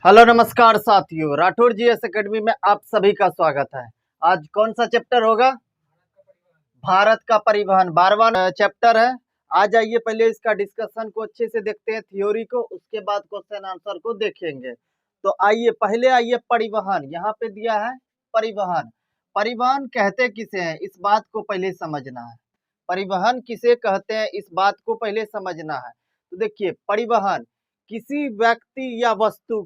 Hello नमस्कार साथियों, Rathore GS academy में आप सभी का स्वागत है। आज कौन सा चैप्टर होगा? भारत का परिवहन 12वां चैप्टर है। आज आइए पहले इसका डिस्कशन को अच्छे से देखते हैं, थ्योरी को, उसके बाद क्वेश्चन आंसर को देखेंगे। तो आइए पहले परिवहन, यहाँ पे दिया है परिवहन। परिवहन कहते किसे हैं, इस बात को पहले समझना है। परिवहन किसे कहते हैं, इस बात को पहले समझना है। तो देखिए, परिवहन किसी व्यक्ति या वस्तु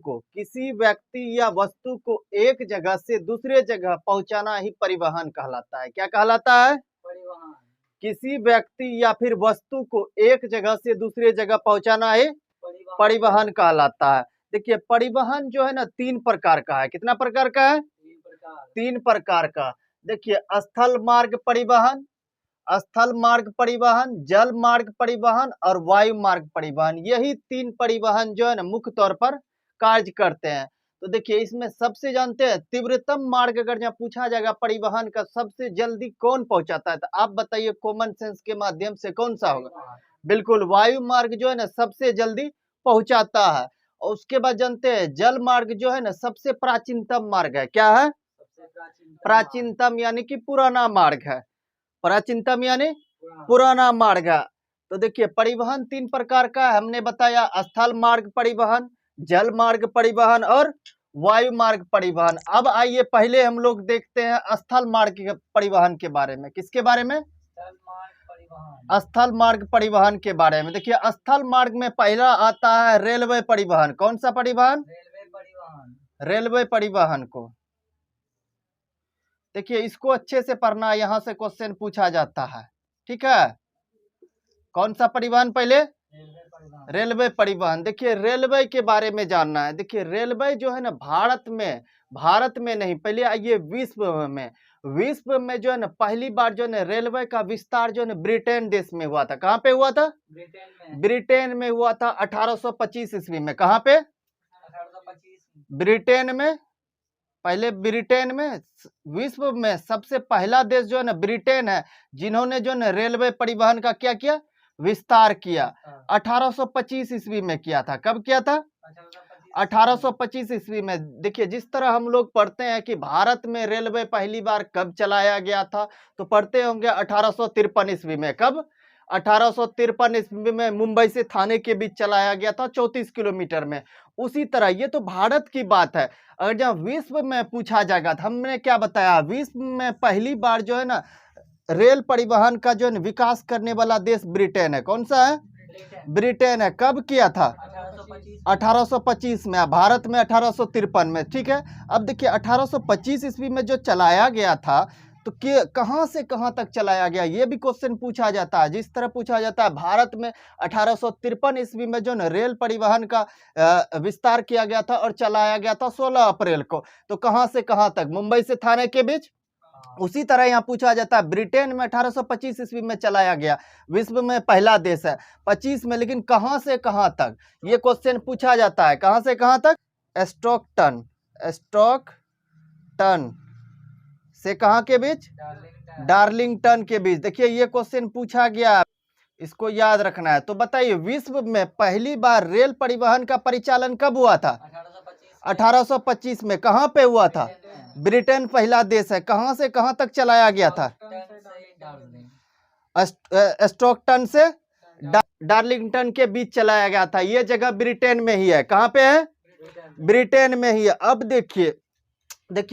को एक जगह से दूसरे जगह पहुंचाना ही परिवहन कहलाता है। क्या कहलाता है? परिवहन। किसी व्यक्ति या फिर वस्तु को एक जगह से दूसरे जगह पहुंचाना ही परिवहन कहलाता है। देखिए, परिवहन जो है ना, 3 प्रकार का है। कितना प्रकार का है? 3 प्रकार का। देखिए, स्थल मार्ग परिवहन, जल मार्ग परिवहन और वायु मार्ग परिवहन। यही 3 परिवहन जो है ना मुख्य तौर पर कार्य करते हैं। तो देखिए, इसमें सबसे जानते हैं तीव्रतम मार्ग, अगर जहाँ पूछा जाएगा परिवहन का सबसे जल्दी कौन पहुंचाता है, तो आप बताइए कॉमन सेंस के माध्यम से कौन सा होगा? बिल्कुल, वायु मार्ग जो है ना सबसे जल्दी पहुंचाता है। और उसके बाद जानते हैं जल मार्ग जो है ना सबसे प्राचीनतम मार्ग है। क्या है? प्राचीनतम यानी कि पुराना मार्ग है। प्राचीनतम यानी पुराना मार्ग है। तो देखिए, परिवहन 3 प्रकार का है, हमने बताया स्थल मार्ग परिवहन, जल मार्ग परिवहन और वायु मार्ग परिवहन। अब आइए पहले हम लोग देखते हैं स्थल मार्ग के परिवहन के बारे में। किसके बारे में? स्थल मार्ग परिवहन के बारे में। देखिए, स्थल मार्ग में पहला आता है रेलवे परिवहन। कौन सा परिवहन? रेलवे परिवहन को देखिए, इसको अच्छे से पढ़ना, यहाँ से क्वेश्चन पूछा जाता है। ठीक है, कौन सा परिवहन? पहले रेलवे परिवहन। देखिए, रेलवे के बारे में जानना है। देखिए, रेलवे जो है ना भारत में नहीं, पहले आइए विश्व में जो है ना पहली बार जो है ना रेलवे का विस्तार जो है ना ब्रिटेन देश में हुआ था। कहाँ पे हुआ था? ब्रिटेन में हुआ था 1825 ईस्वी में। कहाँ पे? ब्रिटेन में। पहले ब्रिटेन में, विश्व में सबसे पहला देश जो है ना ब्रिटेन है, जिन्होंने जो है रेलवे परिवहन का क्या किया? विस्तार किया। 1825 ईस्वी में किया था। कब किया था? 1825 ईस्वी में। देखिए, जिस तरह हम लोग पढ़ते हैं कि भारत में रेलवे पहली बार कब चलाया गया था, तो पढ़ते होंगे 1853 ईस्वी में। कब? 1853 ईस्वी में मुंबई से थाने के बीच चलाया गया था, 34 किलोमीटर में। उसी तरह ये तो भारत की बात है। अगर जब विश्व में पूछा जाएगा, तो हमने क्या बताया, विश्व में पहली बार जो है ना रेल परिवहन का जो है विकास करने वाला देश ब्रिटेन है। कौन सा है? ब्रिटेन है। कब किया था? 1825 में। भारत में 1853 में। ठीक है, अब देखिए 1825 ईस्वी में जो चलाया गया था, तो कहां से कहां तक चलाया गया, ये भी क्वेश्चन पूछा जाता है। जिस तरह पूछा जाता है भारत में 1853 ईस्वी में जो न रेल परिवहन का विस्तार किया गया था और चलाया गया था 16 अप्रैल को, तो कहां से कहां तक? मुंबई से थाने के बीच। उसी तरह यहाँ पूछा जाता है ब्रिटेन में 1825 ईस्वी में चलाया गया, विश्व में पहला देश है 25 में, लेकिन कहां से कहां तक ये क्वेश्चन पूछा जाता है। कहां से कहां तक? स्टॉकटन से कहां के बीच? डार्लिंगटन के बीच। देखिए, ये क्वेश्चन पूछा गया, इसको याद रखना है। तो बताइए, विश्व में पहली बार रेल परिवहन का परिचालन कब हुआ था? 1825 में। कहां पे हुआ था? ब्रिटेन पहला देश है। कहां से कहां तक चलाया गया था? स्टॉकटन से डार्लिंगटन के बीच चलाया गया था। यह जगह ब्रिटेन में ही है। कहां पे है? ब्रिटेन में ही है। अब देखिए,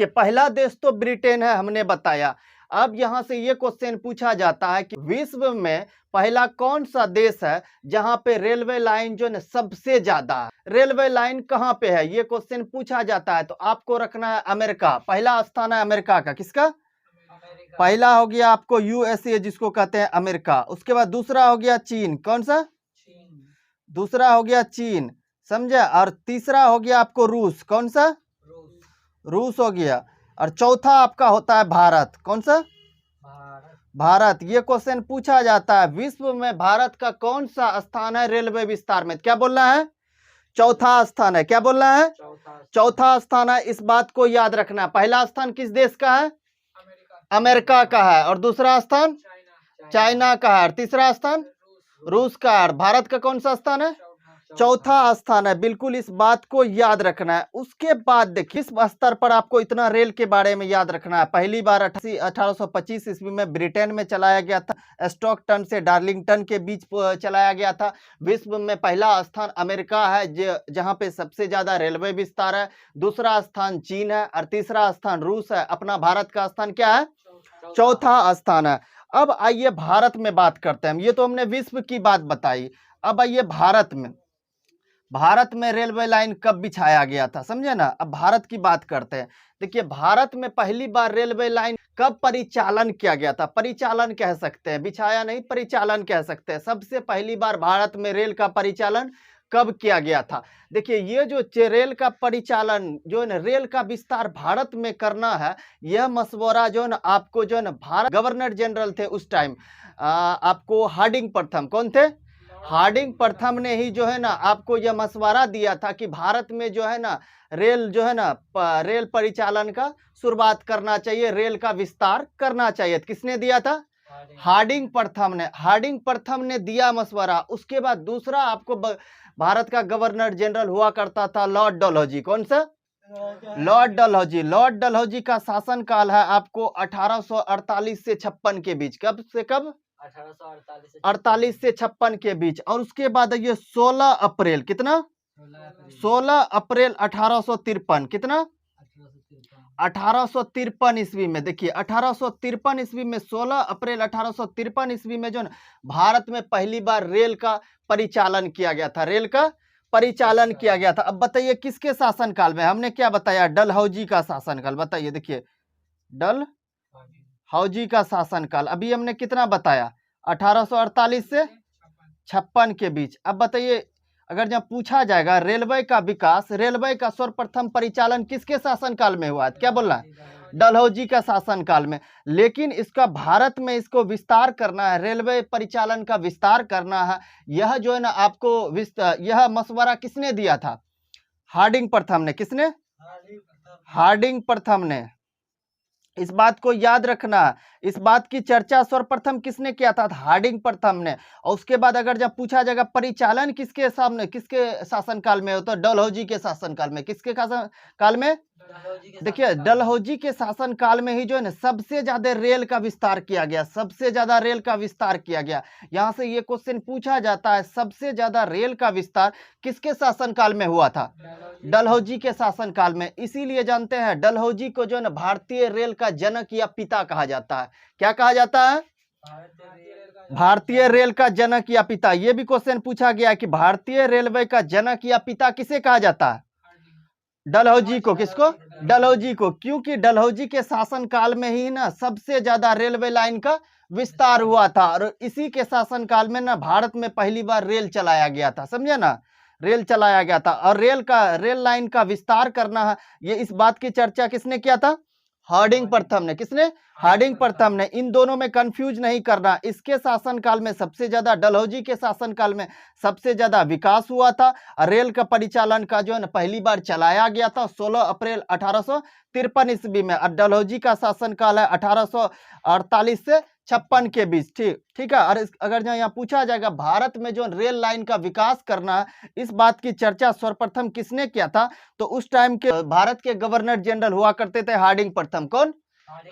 पहला देश तो ब्रिटेन है, हमने बताया। अब यहां से ये क्वेश्चन पूछा जाता है कि विश्व में पहला कौन सा देश है जहां पे रेलवे लाइन जो है सबसे ज्यादा है? रेलवे लाइन कहां पे है, ये क्वेश्चन पूछा जाता है। तो आपको रखना है अमेरिका। पहला स्थान है अमेरिका का। किसका? पहला हो गया आपको यूएसए, जिसको कहते हैं अमेरिका। उसके बाद दूसरा हो गया चीन। कौन सा? दूसरा हो गया चीन, समझे। और तीसरा हो गया आपको रूस। कौन सा? रूस हो गया। और चौथा आपका होता है भारत। कौन सा? भारत। ये क्वेश्चन पूछा जाता है, विश्व में भारत का कौन सा स्थान है रेलवे विस्तार में? क्या बोलना है? चौथा स्थान है। क्या बोलना है? चौथा स्थान है। इस बात को याद रखना। पहला स्थान किस देश का है? अमेरिका का है। और दूसरा स्थान चाइना का है। और तीसरा स्थान रूस का है। भारत का कौन सा स्थान है? चौथा स्थान है, बिल्कुल इस बात को याद रखना है। उसके बाद देखिए इस स्तर पर आपको इतना रेल के बारे में याद रखना है। पहली बार 1825 ईस्वी में ब्रिटेन में चलाया गया था, स्टॉकटन से डार्लिंगटन के बीच चलाया गया था। विश्व में पहला स्थान अमेरिका है जहां पे सबसे ज्यादा रेलवे विस्तार है, दूसरा स्थान चीन है और तीसरा स्थान रूस है। अपना भारत का स्थान क्या है? चौथा स्थान है। अब आइए भारत में बात करते हैं। ये तो हमने विश्व की बात बताई, अब आइए भारत में रेलवे लाइन कब बिछाया गया था, समझे ना। अब भारत की बात करते हैं। देखिए भारत में पहली बार रेलवे लाइन कब परिचालन किया गया था? परिचालन कह सकते हैं, बिछाया नहीं, परिचालन कह सकते हैं। सबसे पहली बार भारत में रेल का परिचालन कब किया गया था? देखिए ये जो रेल का परिचालन जो है ना, रेल का विस्तार भारत में करना है, यह मशवरा जो है ना आपको जो है ना भारत गवर्नर जनरल थे उस टाइम, आपको हार्डिंग प्रथम, कौन थे? हार्डिंग प्रथम ने ही जो है ना आपको यह मशवरा दिया था कि भारत में जो है ना रेल जो है ना रेल परिचालन का शुरुआत करना चाहिए, रेल का विस्तार करना चाहिए। किसने दिया था? हार्डिंग प्रथम ने दिया मशवरा। उसके बाद दूसरा आपको भारत का गवर्नर जनरल हुआ करता था लॉर्ड डलहौजी। कौन सा? लॉर्ड डलहौजी का शासन काल है आपको 1848 से 56 के बीच। कब से कब? 48 से 56 के बीच। और उसके बाद ये 16 अप्रैल कितना? 16 अप्रैल 1853 कितना? 1853 ईस्वी में। देखिए 1853 ईस्वी में 16 अप्रैल 1853 ईस्वी में जो ना भारत में पहली बार रेल का परिचालन किया गया था, रेल का परिचालन किया गया था। अब बताइए किसके शासनकाल में? हमने क्या बताया? डलहौजी का शासनकाल। बताइए, देखिए डलहौजी का शासनकाल अभी हमने कितना बताया? 1848 से 56 के बीच। अब बताइए अगर जब पूछा जाएगा रेलवे का विकास, रेलवे का सर्वप्रथम परिचालन किसके शासनकाल में हुआ? क्या बोल रहा है? डलहौजी का शासनकाल में। लेकिन इसका भारत में इसको विस्तार करना है, रेलवे परिचालन का विस्तार करना है, यह जो है ना आपको यह मशवरा किसने दिया था? हार्डिंग प्रथम ने। किसने? हार्डिंग प्रथम ने। इस बात को याद रखना, इस बात की चर्चा सर्वप्रथम किसने किया था? हार्डिंग प्रथम ने। और उसके बाद अगर जब पूछा जाएगा परिचालन किसके सामने, किसके शासनकाल में हो, तो डलहौजी के शासनकाल में। किसके काल में? देखिए डलहौजी के शासनकाल में ही जो है ना सबसे ज्यादा रेल का विस्तार किया गया, सबसे ज्यादा रेल का विस्तार किया गया। यहां से ये क्वेश्चन पूछा जाता है, सबसे ज्यादा रेल का विस्तार किसके शासनकाल में हुआ था? डलहौजी के शासनकाल में। इसीलिए जानते हैं डलहौजी को जो है ना भारतीय रेल का जनक या पिता कहा जाता है। क्या कहा जाता है? भारतीय रेल का जनक या पिता। यह भी क्वेश्चन पूछा गया कि भारतीय रेलवे का जनक या पिता किसे कहा जाता है? डलहौजी को। किसको? डलहौजी को। क्योंकि डलहौजी के शासन काल में ही ना सबसे ज्यादा रेलवे लाइन का विस्तार हुआ था, और इसी के शासन काल में ना भारत में पहली बार रेल चलाया गया था, समझे ना, रेल चलाया गया था। और रेल लाइन का विस्तार करना है, ये इस बात की चर्चा किसने किया था? हार्डिंग प्रथम ने। किसने? हार्डिंग प्रथम ने। इन दोनों में कंफ्यूज नहीं करना। इसके शासनकाल में सबसे ज्यादा, डलहौजी के शासनकाल में सबसे ज्यादा विकास हुआ था। रेल का परिचालन का जो है ना पहली बार चलाया गया था 16 अप्रैल 1853 ईस्वी में। और डलहौजी का शासनकाल है 1848 से 56 के बीच। ठीक है। और अगर यहाँ पूछा जाएगा भारत में जो रेल लाइन का विकास करना है, इस बात की चर्चा सर्वप्रथम किसने किया था? तो उस टाइम के भारत के गवर्नर जनरल हुआ करते थे हार्डिंग प्रथम। कौन?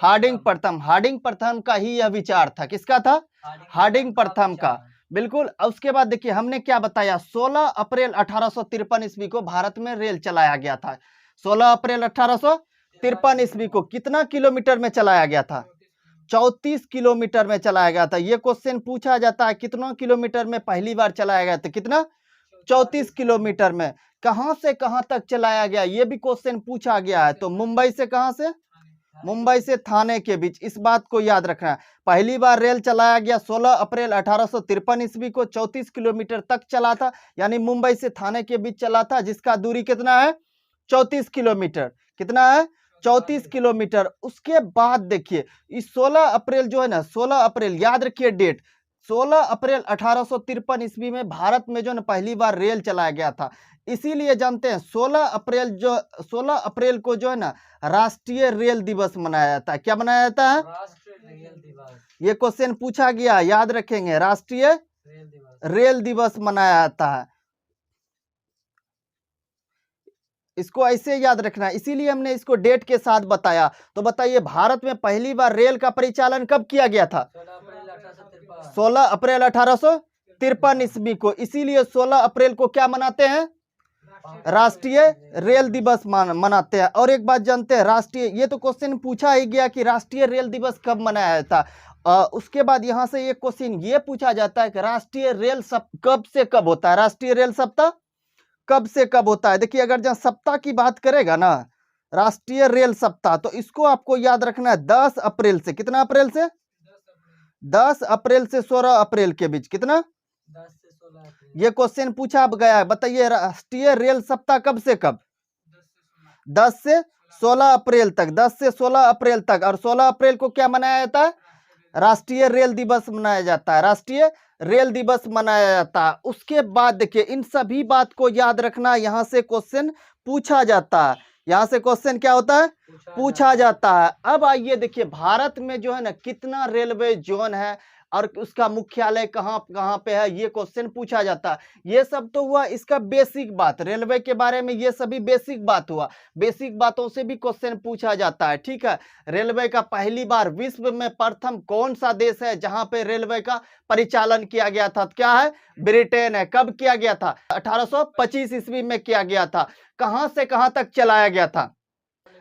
हार्डिंग प्रथम। हार्डिंग प्रथम का ही यह विचार था। किसका था? हार्डिंग प्रथम का। बिल्कुल। उसके बाद देखिए हमने क्या बताया, 16 अप्रैल 1853 ईस्वी को भारत में रेल चलाया गया था। 16 अप्रैल 1853 ईस्वी को कितना किलोमीटर में चलाया गया था? 34 किलोमीटर में चलाया गया था। यह क्वेश्चन पूछा जाता है कितना किलोमीटर में पहली बार चलाया गया था? कितना? 34 किलोमीटर में। कहां से कहां तक चलाया गया, यह भी क्वेश्चन पूछा गया है। तो मुंबई से कहां से? मुंबई से थाने के बीच। इस बात को याद रखना है। पहली बार रेल चलाया गया 16 अप्रैल 1853 ईस्वी को, 34 किलोमीटर तक चला था, यानी मुंबई से थाने के बीच चला था, जिसका दूरी कितना है? 34 किलोमीटर। कितना है? 34 किलोमीटर। उसके बाद देखिए इस 16 अप्रैल जो है ना, 16 अप्रैल याद रखिए डेट, 16 अप्रैल 1853 ईस्वी में भारत में जो ना पहली बार रेल चलाया गया था। इसीलिए जानते हैं 16 अप्रैल को जो है ना राष्ट्रीय रेल दिवस मनाया जाता है। क्या मनाया जाता है? राष्ट्रीय रेल दिवस। ये क्वेश्चन पूछा गया, याद रखेंगे, राष्ट्रीय रेल दिवस मनाया जाता है। इसको ऐसे याद रखना है, इसीलिए हमने इसको डेट के साथ बताया। तो बताइए भारत में पहली बार रेल का परिचालन कब किया गया था? 16 अप्रैल 1853 ईस्वी को। इसीलिए 16 अप्रैल को क्या मनाते हैं? राष्ट्रीय रेल दिवस मनाते हैं। और एक बात जानते हैं, राष्ट्रीय, ये तो क्वेश्चन पूछा ही गया कि राष्ट्रीय रेल दिवस कब मनाया जाता। उसके बाद यहाँ से एक क्वेश्चन ये पूछा जाता है कि राष्ट्रीय रेल कब से कब होता है? राष्ट्रीय रेल सप्ताह कब से कब होता है? देखिए अगर जहाँ सप्ताह की बात करेगा ना, राष्ट्रीय रेल सप्ताह, तो इसको आपको याद रखना है 10 अप्रैल से। कितना अप्रैल से? 10 अप्रैल से 16 अप्रैल के बीच। कितना? 10 से 16 ये क्वेश्चन पूछा गया है। बताइए राष्ट्रीय रेल सप्ताह कब से कब? 10 से 16 अप्रैल तक। 10 से 16 अप्रैल तक। और 16 अप्रैल को क्या मनाया जाता है? राष्ट्रीय रेल दिवस मनाया जाता है। राष्ट्रीय रेल दिवस मनाया जाता है। उसके बाद देखिए इन सभी बात को याद रखना, यहाँ से क्वेश्चन पूछा जाता है। यहाँ से क्वेश्चन क्या होता है? पूछा जाता है। अब आइए देखिए भारत में जो है ना कितना रेलवे जोन है और उसका मुख्यालय कहाँ कहाँ पे है, ये क्वेश्चन पूछा जाता है। ये सब तो हुआ इसका बेसिक बात, रेलवे के बारे में ये सभी बेसिक बात हुआ। बेसिक बातों से भी क्वेश्चन पूछा जाता है, ठीक है। रेलवे का पहली बार विश्व में प्रथम कौन सा देश है जहां पे रेलवे का परिचालन किया गया था? क्या है? ब्रिटेन है। कब किया गया था? 1825 ईस्वी में किया गया था। कहां से कहां तक चलाया गया था?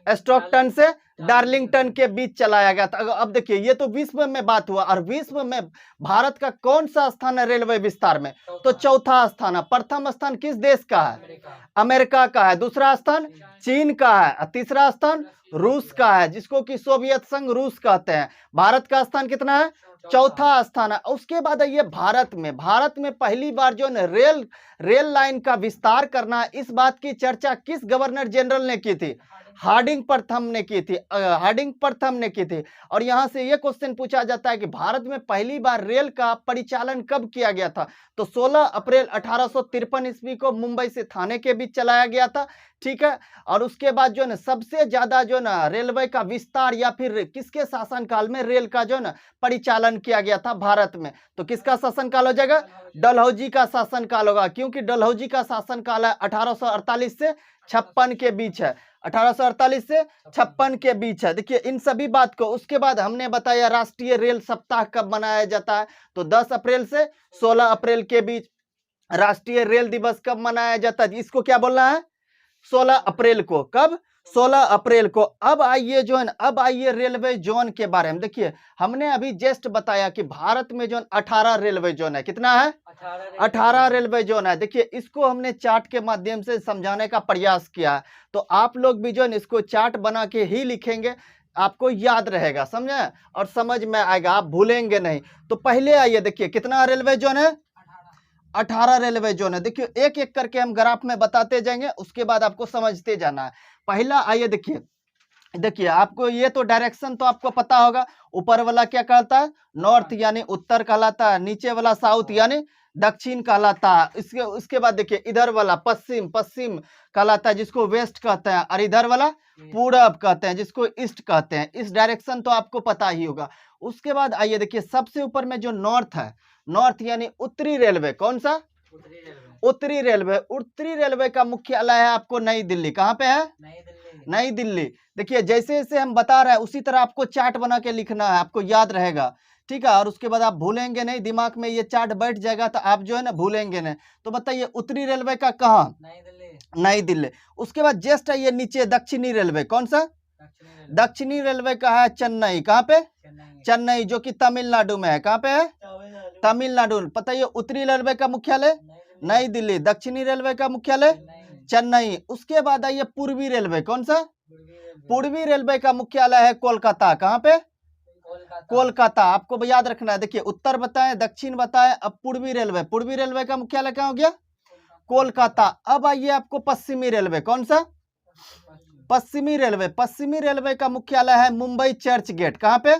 स्टॉकटन से डार्लिंगटन के बीच चलाया गया था। अब देखिए ये तो विश्व में बात हुआ, और विश्व में भारत का कौन सा स्थान है रेलवे विस्तार में? तो चौथा स्थान है। प्रथम स्थान किस देश का है? अमेरिका का है। दूसरा स्थान चीन का है। तीसरा स्थान रूस का है, जिसको कि सोवियत संघ रूस कहते हैं। भारत का स्थान कितना है? चौथा स्थान है। उसके बाद ये भारत में पहली बार जो रेल लाइन का विस्तार करना, इस बात की चर्चा किस गवर्नर जनरल ने की थी? हार्डिंग प्रथम ने की थी। हार्डिंग प्रथम ने की थी। और यहां से यह क्वेश्चन पूछा जाता है कि भारत में पहली बार रेल का परिचालन कब किया गया था? तो 16 अप्रैल 1853 ईस्वी को मुंबई से थाने के बीच चलाया गया था, ठीक है। और उसके बाद जो है सबसे ज्यादा जो ना रेलवे का विस्तार या फिर किसके शासनकाल में रेल का जो ना परिचालन किया गया था भारत में? तो किसका शासनकाल हो जाएगा? डलहौजी का शासनकाल होगा, क्योंकि डलहौजी का शासनकाल है 1848 से 56 के बीच है। 1848 से 56 के बीच है। देखिए इन सभी बात को, उसके बाद हमने बताया राष्ट्रीय रेल सप्ताह कब मनाया जाता है? तो 10 अप्रैल से 16 अप्रैल के बीच। राष्ट्रीय रेल दिवस कब मनाया जाता है? इसको क्या बोलना है? 16 अप्रैल को। कब? 16 अप्रैल को। अब आइए जो है, अब आइए रेलवे जोन के बारे में। देखिए हमने अभी जस्ट बताया कि भारत में जो 18 रेलवे जोन है। कितना है? 18 रेलवे जोन है। देखिए इसको हमने चार्ट के माध्यम से समझाने का प्रयास किया है। तो आप लोग भी जो है इसको चार्ट बना के ही लिखेंगे, आपको याद रहेगा, समझे, और समझ में आएगा, आप भूलेंगे नहीं। तो पहले आइए देखिए कितना रेलवे जोन है? 18 रेलवे जोन है। देखिए एक एक करके हम ग्राफ में बताते जाएंगे, उसके बाद आपको समझते जाना है। पहला आइए देखिए आपको ये तो डायरेक्शन तो आपको पता होगा। ऊपर वाला क्या कहता है? नॉर्थ यानी उत्तर कहलाता है। नीचे वाला साउथ यानी दक्षिण कहलाता है। उसके बाद देखिए इधर वाला पश्चिम कहलाता है, जिसको वेस्ट कहते हैं। और इधर वाला पूरब कहते हैं, जिसको ईस्ट कहते हैं। इस डायरेक्शन तो आपको पता ही होगा। उसके बाद आइए देखिए सबसे ऊपर में जो नॉर्थ है, नॉर्थ यानी उत्तरी रेलवे। कौन सा? उत्तरी रेलवे। उत्तरी रेलवे का मुख्यालय है आपको नई दिल्ली। कहाँ पे है? नई दिल्ली। देखिए जैसे जैसे हम बता रहे हैं उसी तरह आपको चार्ट बना के लिखना है, आपको याद रहेगा, ठीक है। और उसके बाद आप भूलेंगे नहीं, दिमाग में ये चार्ट बैठ जाएगा तो आप जो है ना भूलेंगे नहीं। तो बताइए उत्तरी रेलवे का कहाँ? नई दिल्ली। उसके बाद जस्ट आइए नीचे दक्षिणी रेलवे। कौन सा? दक्षिणी रेलवे का है चेन्नई। कहाँ पे? चेन्नई, जो कि तमिलनाडु में है। कहाँ पे है? तमिलनाडु। पता है उत्तरी रेलवे का मुख्यालय नई दिल्ली, दक्षिणी रेलवे का मुख्यालय चेन्नई। उसके बाद आइए पूर्वी रेलवे। कौन सा? पूर्वी रेलवे का मुख्यालय है कोलकाता। कहाँ पे? कोलकाता। आपको याद रखना है। देखिए उत्तर बताएं, दक्षिण बताएं, अब पूर्वी रेलवे का मुख्यालय कहाँ हो गया? कोलकाता। अब आइए आपको पश्चिमी रेलवे। कौन सा? पश्चिमी रेलवे का मुख्यालय है मुंबई चर्च गेट। कहाँ पे?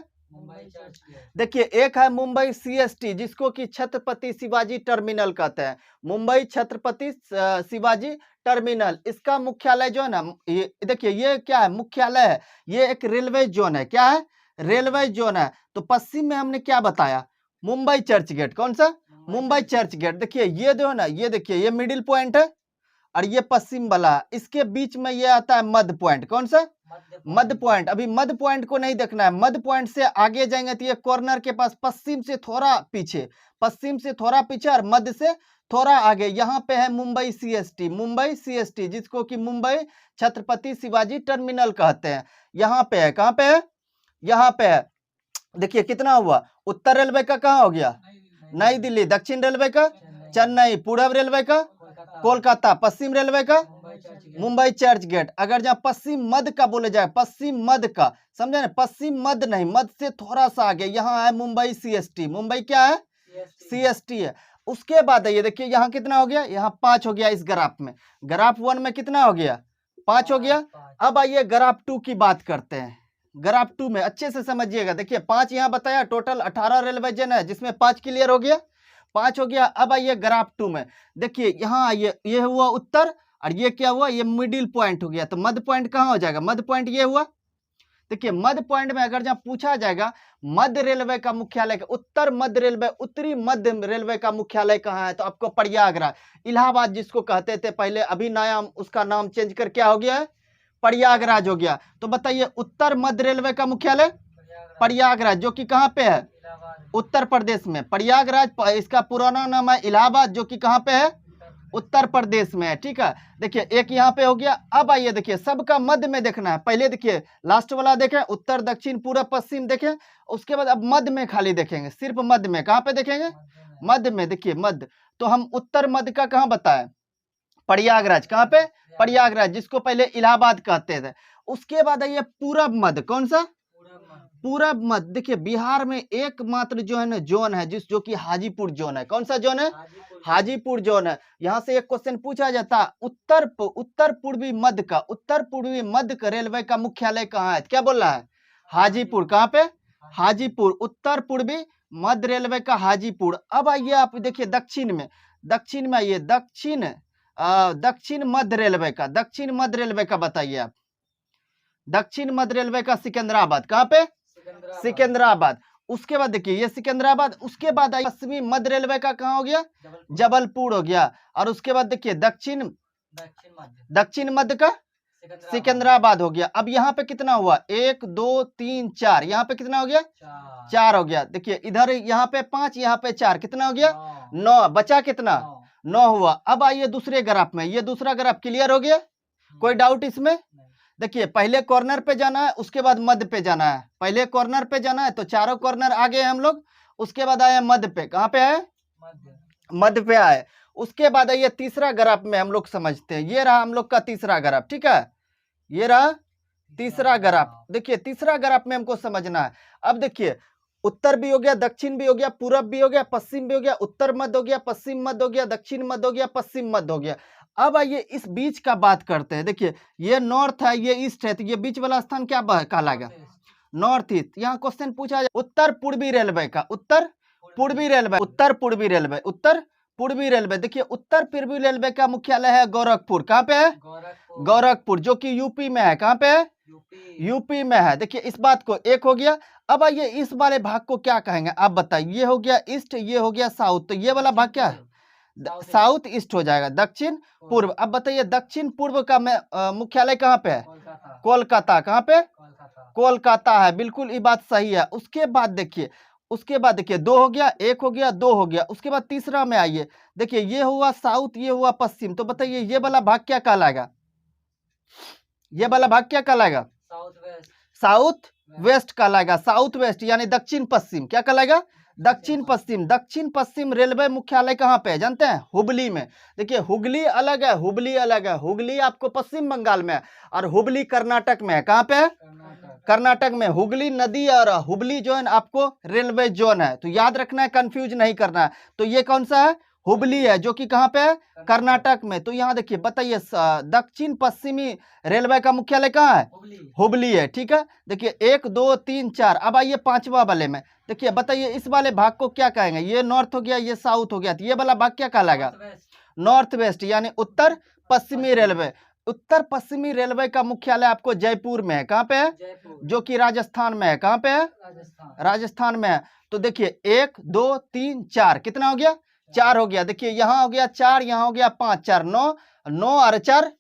देखिए एक है मुंबई सीएसटी, जिसको कि छत्रपति शिवाजी टर्मिनल कहते हैं। मुंबई छत्रपति शिवाजी टर्मिनल, इसका मुख्यालय जो है ना, ये देखिए ये क्या है? मुख्यालय है। ये एक रेलवे जोन है। क्या है? रेलवे जोन है। तो पश्चिम में हमने क्या बताया? Mumbai Churchgate. कौन सा? Mumbai Churchgate. देखिए ये जो है ना, ये देखिए ये मिडिल पॉइंट है, और ये पश्चिम वाला, इसके बीच में ये आता है मध्य पॉइंट। कौन सा? मध्य पॉइंट। अभी मध्य पॉइंट को नहीं देखना है, मध्य पॉइंट से आगे जाएंगे तो ये कॉर्नर के पास पश्चिम से थोड़ा पीछे, पश्चिम से थोड़ा पीछे और मध्य से थोड़ा आगे, यहाँ पे है मुंबई सीएसटी, मुंबई सीएसटी, जिसको कि मुंबई छत्रपति शिवाजी टर्मिनल कहते हैं। यहाँ पे है, कहाँ पे है? यहाँ पे है। देखिए कितना हुआ, उत्तर रेलवे का कहाँ हो गया? नई दिल्ली। दक्षिण रेलवे का चेन्नई। पूर्व रेलवे का कोलकाता। पश्चिम रेलवे का मुंबई चर्च गेट। अगर जहाँ पश्चिम मध्य का बोले जाए, पश्चिम मध्य का, समझे ना, पश्चिम मध्य नहीं, मध्य से थोड़ा सा आगे, यहाँ है मुंबई सीएसटी। मुंबई क्या है? सीएसटी है। उसके बाद ये देखिए यहाँ कितना हो गया? यहाँ 5 हो गया इस ग्राफ में। ग्राफ 1 में कितना हो गया? 5 हो गया। अब आइए ग्राफ 2 की बात करते हैं। ग्राफ 2 में अच्छे से समझिएगा। देखिए 5 यहाँ बताया, टोटल 18 रेलवे जोन है, जिसमें 5 क्लियर हो गया, 5 हो गया। अब आइए ग्राफ 2 में, देखिए यहाँ आइए, ये हुआ उत्तर और ये क्या हुआ? ये मिडिल पॉइंट हो गया। तो मध्य पॉइंट कहाँ हो जाएगा? मध्य पॉइंट ये हुआ। देखिए मध्य पॉइंट में अगर जब पूछा जाएगा मध्य रेलवे का मुख्यालय, उत्तर मध्य रेलवे, उत्तरी मध्य रेलवे का मुख्यालय कहाँ है? तो आपको प्रयागराज, इलाहाबाद जिसको कहते थे पहले, अभी नया उसका नाम चेंज कर क्या हो गया है? प्रयागराज हो गया। तो बताइए उत्तर मध्य रेलवे का मुख्यालय प्रयागराज, जो कि कहाँ पे है? उत्तर प्रदेश में। प्रयागराज, इसका पुराना नाम है इलाहाबाद, जो कि कहाँ पे है? उत्तर प्रदेश में है। ठीक है, देखिए एक यहाँ पे हो गया। अब आइए देखिए सबका मध्य में देखना है। पहले देखिए लास्ट वाला देखें, उत्तर दक्षिण पूर्व पश्चिम देखें, उसके बाद अब मध्य में खाली देखेंगे, सिर्फ मध्य में। कहाँ पे देखेंगे? मध्य में। देखिए मध्य, तो हम उत्तर मध्य का कहाँ बताए? प्रयागराज। कहाँ पे? प्रयागराज, जिसको पहले इलाहाबाद कहते थे। उसके बाद आइए पूरब मध्य। कौन सा? पूरब मध्य। देखिए बिहार में एकमात्र जो है ना जोन है, जो कि हाजीपुर जोन है। कौन सा जोन है? हाजीपुर जोन है। यहाँ से एक क्वेश्चन पूछा जाता, उत्तर पूर्वी मध्य का, उत्तर पूर्वी मध्य का रेलवे का मुख्यालय कहाँ है? क्या बोल रहा है? हाजीपुर। कहाँ पे? हाजीपुर। उत्तर पूर्वी मध्य रेलवे का हाजीपुर। अब आइए आप देखिए दक्षिण में, दक्षिण में आइए, दक्षिण मध्य रेलवे का, दक्षिण मध्य रेलवे का बताइए आप। दक्षिण मध्य रेलवे का सिकंदराबाद। कहाँ पे? सिकंदराबाद। उसके बाद देखिए ये सिकंदराबाद। उसके बाद पश्चिमी मध्य रेलवे का कहाँ हो गया? जबलपुर हो गया। और उसके बाद देखिए दक्षिण मध्य का सिकंदराबाद हो गया। अब यहाँ पे कितना हुआ? 1 2 3 4, यहाँ पे कितना हो गया? 4 हो गया। देखिए इधर यहाँ पे 5, यहाँ पे 4, कितना हो गया? 9। बचा कितना? 9 हुआ। अब आइए दूसरे ग्राफ में, ये दूसरा ग्राफ क्लियर हो गया? कोई डाउट इसमें? देखिए पहले कॉर्नर पे जाना है, उसके बाद मध्य पे जाना है। पहले कॉर्नर पे जाना है तो चारों कॉर्नर आगे हैं हम लोग, उसके बाद आए मध्य पे। कहाँ पे आए? मध्य पे आए। उसके बाद आइए तीसरा ग्राफ में हम लोग समझते हैं। ये रहा हम लोग का तीसरा ग्राफ। ठीक है, ये रहा तीसरा ग्राफ। देखिए तीसरा ग्राफ में हमको समझना है। अब देखिए उत्तर भी हो गया, दक्षिण भी हो गया, पूरब भी हो गया, पश्चिम भी हो गया, उत्तर मध्य हो गया, पश्चिम मध्य हो गया, दक्षिण मध्य हो गया, पश्चिम मध्य हो गया। अब आइए इस बीच का बात करते हैं। देखिए ये नॉर्थ है, ये ईस्ट है, तो ये बीच वाला स्थान क्या कहलाएगा? North east. यहाँ क्वेश्चन पूछा जाए उत्तर पूर्वी रेलवे का, उत्तर पूर्वी रेलवे, उत्तर पूर्वी रेलवे, उत्तर पूर्वी रेलवे। देखिए उत्तर पूर्वी रेलवे का मुख्यालय है गोरखपुर। कहाँ पे है? गोरखपुर, जो कि यूपी में है। कहाँ पे है? यूपी में है। देखिए इस बात को एक हो गया। अब आइए इस वाले भाग को क्या कहेंगे आप बताइए? ये हो गया ईस्ट, ये हो गया साउथ, तो ये वाला भाग क्या है? साउथ ईस्ट हो जाएगा, दक्षिण पूर्व। अब बताइए दक्षिण पूर्व का मुख्यालय कहाँ पे है? कोलकाता। कहाँ पे? कोलकाता है, बिल्कुल ये बात सही है। उसके बाद देखिए 2 हो गया, 1 हो गया, 2 हो गया। उसके बाद तीसरा में आइए, देखिए ये हुआ साउथ, ये हुआ पश्चिम, तो बताइए ये वाला भाग क्या कहलाएगा? ये वाला भाग क्या कहलाएगा? साउथ वेस्ट कहलाएगा। साउथ वेस्ट यानी दक्षिण पश्चिम। क्या कहलाएगा? दक्षिण पश्चिम। दक्षिण पश्चिम रेलवे मुख्यालय कहाँ पे है जानते हैं? हुबली में। देखिए हुगली अलग है, हुबली अलग है। हुगली आपको पश्चिम बंगाल में है और हुबली कर्नाटक में है। कहाँ पे है? कर्नाटक में। हुगली नदी और हुबली जो है आपको रेलवे जोन है, तो याद रखना है, कंफ्यूज नहीं करना है। तो ये कौन सा है? हुबली है, जो कि कहाँ पे है? कर्नाटक में। तो यहाँ देखिए बताइए दक्षिण पश्चिमी रेलवे का मुख्यालय कहाँ है? हुबली है। ठीक है, देखिए 1 2 3 4। अब आइए पांचवा वाले में, देखिए बताइए इस वाले भाग को क्या कहेंगे? ये नॉर्थ हो गया, ये साउथ हो गया, तो ये वाला भाग क्या कहलाएगा? नॉर्थ वेस्ट यानी उत्तर पश्चिमी रेलवे। उत्तर पश्चिमी रेलवे का मुख्यालय आपको जयपुर में है। कहाँ पे है? जो कि राजस्थान में है। कहाँ पे है? राजस्थान में है। तो देखिए 1 2 3 4, कितना हो गया? 4 हो गया। देखिए यहाँ हो गया 4, यहाँ हो गया 5, 4 9, 9 और 4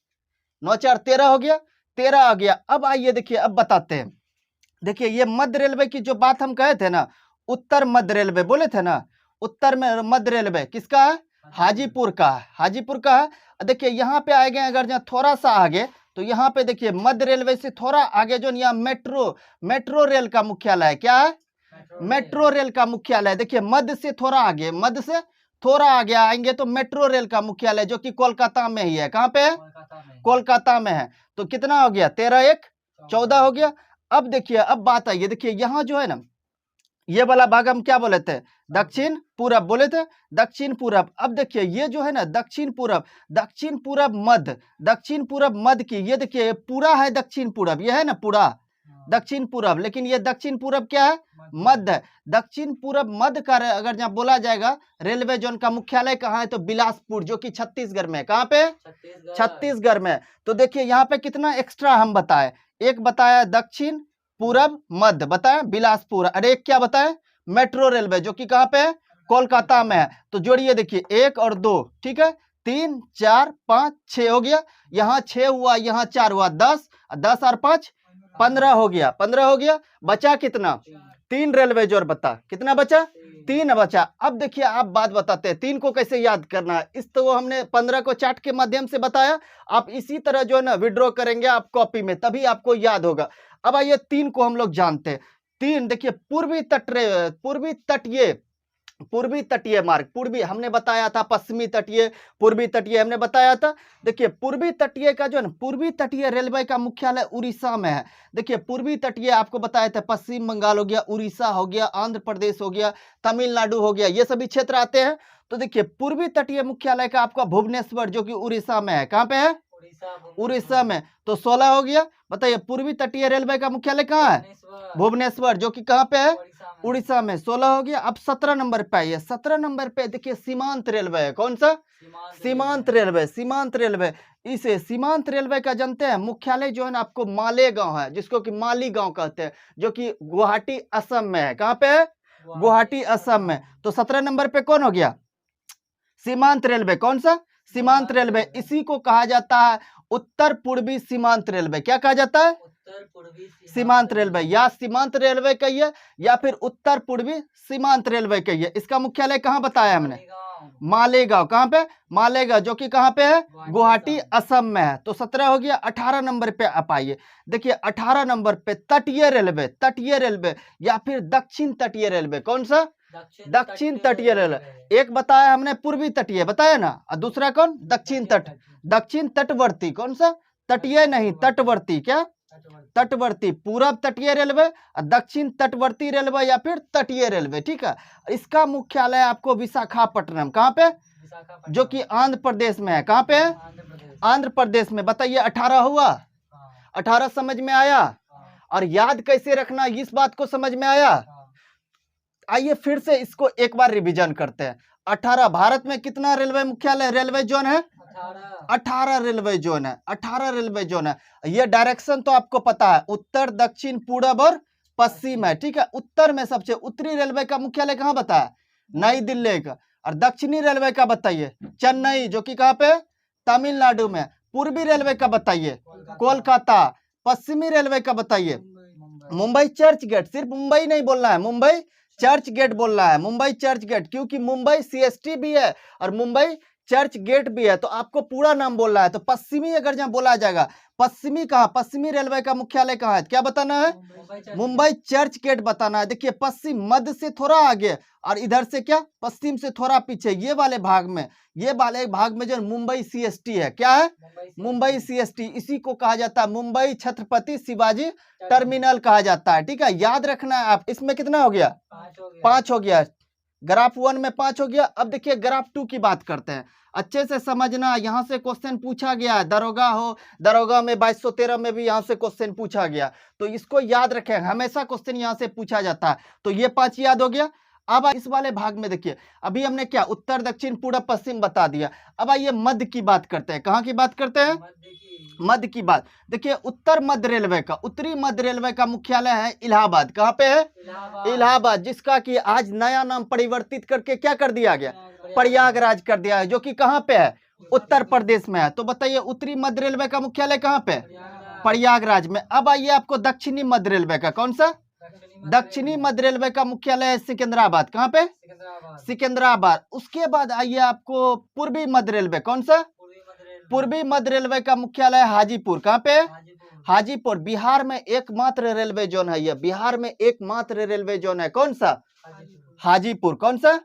9 4 13 हो गया, 13 आ गया। अब आइए देखिए, अब बताते हैं। देखिए ये मध्य रेलवे की जो बात हम कहे थे ना, उत्तर मध्य रेलवे बोले थे ना, उत्तर में मध्य रेलवे किसका है? हाजीपुर का है, हाजीपुर का है। देखिए यहाँ पे आए गए, अगर जहाँ थोड़ा सा आगे, तो यहाँ पे देखिए मध्य रेलवे से थोड़ा आगे जो यहाँ मेट्रो रेल का मुख्यालय है। क्या है? मेट्रो रेल का मुख्यालय। देखिए मध्य से थोड़ा आगे, मध्य से थोड़ा आगे आएंगे तो मेट्रो रेल का मुख्यालय जो कि कोलकाता में ही है। कहाँ पे है? कोलकाता में है। तो कितना हो गया? 13 1 14 हो गया। अब देखिए, अब बात आई है, देखिए यहाँ जो है ना, ये वाला भाग हम क्या बोले थे? दक्षिण पूरब बोले थे, दक्षिण पूरब। अब देखिए ये जो है ना दक्षिण पूरब, दक्षिण पूरब मध्य, दक्षिण पूरब मध्य की, ये देखिए पूरा है दक्षिण पूरब, ये है ना पूरा दक्षिण पूरब, लेकिन ये दक्षिण पूरब क्या है? मध्य। दक्षिण पूरब मध्य का अगर जहाँ बोला जाएगा रेलवे जोन का मुख्यालय कहाँ है? तो बिलासपुर, जो कि छत्तीसगढ़ में। कहाँ पे? छत्तीसगढ़ में। तो देखिए यहाँ पे कितना एक्स्ट्रा हम बताए, एक बताया दक्षिण पूरब मध्य, बताए बिलासपुर, और एक क्या बताए? मेट्रो रेलवे, जो कि कहाँ पे है? कोलकाता में है। तो जोड़िए, देखिए 1 और 2, ठीक है, 3 4 5 6 हो गया, यहाँ 6 हुआ, यहाँ 4 हुआ, 10 10 और 5 15 हो गया, 15 हो गया। बचा कितना? 3 रेलवे जोर बता, कितना बचा? 3 बचा। अब देखिए आप बात बताते हैं 3 को कैसे याद करना है। इस तो हमने 15 को चार्ट के माध्यम से बताया, आप इसी तरह जो है ना विड्रॉ करेंगे आप कॉपी में, तभी आपको याद होगा। अब आइए 3 को हम लोग जानते हैं। 3 देखिए पूर्वी तटीय मार्ग, पूर्वी हमने बताया था, पश्चिमी तटीय, पूर्वी तटीय हमने बताया था। देखिए पूर्वी तटीय का जो है ना, पूर्वी तटीय रेलवे का मुख्यालय उड़ीसा में है। देखिए पूर्वी तटीय आपको बताया था, पश्चिम बंगाल हो गया, उड़ीसा हो गया, आंध्र प्रदेश हो गया, तमिलनाडु हो गया, ये सभी क्षेत्र आते हैं। तो देखिए पूर्वी तटीय मुख्यालय का आपका भुवनेश्वर, जो कि उड़ीसा में है। कहाँ पे है? उड़ीसा में। तो 16 हो गया। बताइए पूर्वी तटीय रेलवे का मुख्यालय कहाँ है? भुवनेश्वर, जो कि कहाँ पे है? उड़ीसा में। 16 हो गया। अब 17 नंबर पे आइए। 17 नंबर पे देखिए सीमांत रेलवे है। कौन सा? सीमांत रेलवे। सीमांत रेलवे, इसे सीमांत रेलवे का जानते हैं मुख्यालय जो है ना आपको मालेगांव है, जिसको कि मालीगांव कहते हैं, जो कि गुवाहाटी असम में है। कहाँ पे है? गुवाहाटी असम में। तो 17 नंबर पे कौन हो गया? सीमांत रेलवे। कौन सा? सीमांत रेलवे। इसी को कहा जाता है उत्तर पूर्वी सीमांत रेलवे। क्या कहा जाता है? उत्तर पूर्वी सीमांत रेलवे, या सीमांत रेलवे कहिए या फिर उत्तर पूर्वी सीमांत रेलवे कहिए। इसका मुख्यालय कहाँ बताया हमने? मालेगांव। कहाँ पे? मालेगांव, जो कि कहाँ पे है? गुवाहाटी असम में है। तो 17 हो गया। 18 नंबर पे आप आइए। देखिए 18 नंबर पे तटीय रेलवे, तटीय रेलवे या फिर दक्षिण तटीय रेलवे। कौन सा? दक्षिण तटीय रेलवे। एक बताया हमने पूर्वी तटीय बताया ना, और दूसरा कौन? दक्षिण तट, दक्षिण तटवर्ती। कौन सा? तटीय नहीं, तटवर्ती। क्या? तटवर्ती। पूरब तटीय रेलवे और दक्षिण तटवर्ती रेलवे या फिर तटीय रेलवे, ठीक है। इसका मुख्यालय आपको विशाखापट्टनम, कहाँ पे? जो कि आंध्र प्रदेश में है। कहाँ पे है? आंध्र प्रदेश में। बताइए 18 हुआ? 18 समझ में आया? और याद कैसे रखना, इस बात को समझ में आया? आइए फिर से इसको एक बार रिवीजन करते हैं। 18 भारत में कितना रेलवे मुख्यालय, रेलवे जोन है? 18 रेलवे जोन है। 18 रेलवे जोन है। ये डायरेक्शन तो आपको पता है, उत्तर दक्षिण पूरब और पश्चिम है, ठीक है। उत्तर में सबसे उत्तरी रेलवे का मुख्यालय कहाँ बताया? नई दिल्ली का। और दक्षिणी रेलवे का बताइए? चेन्नई, जो कि कहाँ पे? तमिलनाडु में। पूर्वी रेलवे का बताइए? कोलकाता। पश्चिमी रेलवे का बताइए? Mumbai Churchgate. सिर्फ मुंबई नहीं बोलना है, मुंबई चर्च गेट बोलना है, मुंबई चर्च गेट, क्योंकि मुंबई सीएसटी भी है और मुंबई चर्च गेट भी है, तो आपको पूरा नाम बोलना है। तो पश्चिमी अगर जहां बोला जाएगा, पश्चिमी कहाँ? पश्चिमी रेलवे का मुख्यालय कहाँ है? क्या बताना है? मुंबई चर्च गेट बताना है। देखिए पश्चिम, मध्य से थोड़ा आगे और इधर से क्या? पश्चिम से थोड़ा पीछे, ये वाले भाग में, ये वाले भाग में जो मुंबई सीएसटी है। क्या है? मुंबई सीएसटी। इसी को कहा जाता है मुंबई छत्रपति शिवाजी टर्मिनल कहा जाता है, ठीक है। याद रखना है आप। इसमें कितना हो गया? 5 हो गया। ग्राफ 1 में 5 हो गया। अब देखिए ग्राफ 2 की बात करते हैं, अच्छे से समझना। यहाँ से क्वेश्चन पूछा गया है, दरोगा हो, दरोगा में 2213 में भी यहाँ से क्वेश्चन पूछा गया, तो इसको याद रखें, हमेशा क्वेश्चन यहाँ से पूछा जाता है। तो ये 5 याद हो गया। अब इस वाले भाग में देखिए, अभी हमने क्या उत्तर दक्षिण पूरब पश्चिम बता दिया। अब आइए मध्य की बात करते हैं। कहाँ की बात करते हैं? मध्य की बात। देखिए उत्तर मध्य रेलवे का, उत्तरी मध्य रेलवे का मुख्यालय है इलाहाबाद। कहाँ पे है? इलाहाबाद, जिसका कि आज नया नाम परिवर्तित करके क्या कर दिया गया? प्रयागराज कर दिया है, जो कि कहाँ पे है? उत्तर प्रदेश में है। तो बताइए उत्तरी मध्य रेलवे का मुख्यालय कहाँ पे? प्रयागराज में। अब आइए आपको दक्षिणी मध्य रेलवे का, कौन सा? दक्षिणी मध्य रेलवे का मुख्यालय है सिकंदराबाद। कहाँ पे? सिकंदराबाद। उसके बाद आइए आपको पूर्वी मध्य रेलवे, कौन सा? पूर्वी मध्य रेलवे का मुख्यालय हाजीपुर। कहाँ पे? हाजीपुर। बिहार में एकमात्र रेलवे जोन है यह, बिहार में एकमात्र रेलवे जोन है, कौन सा? हाजीपुर। कौन सा?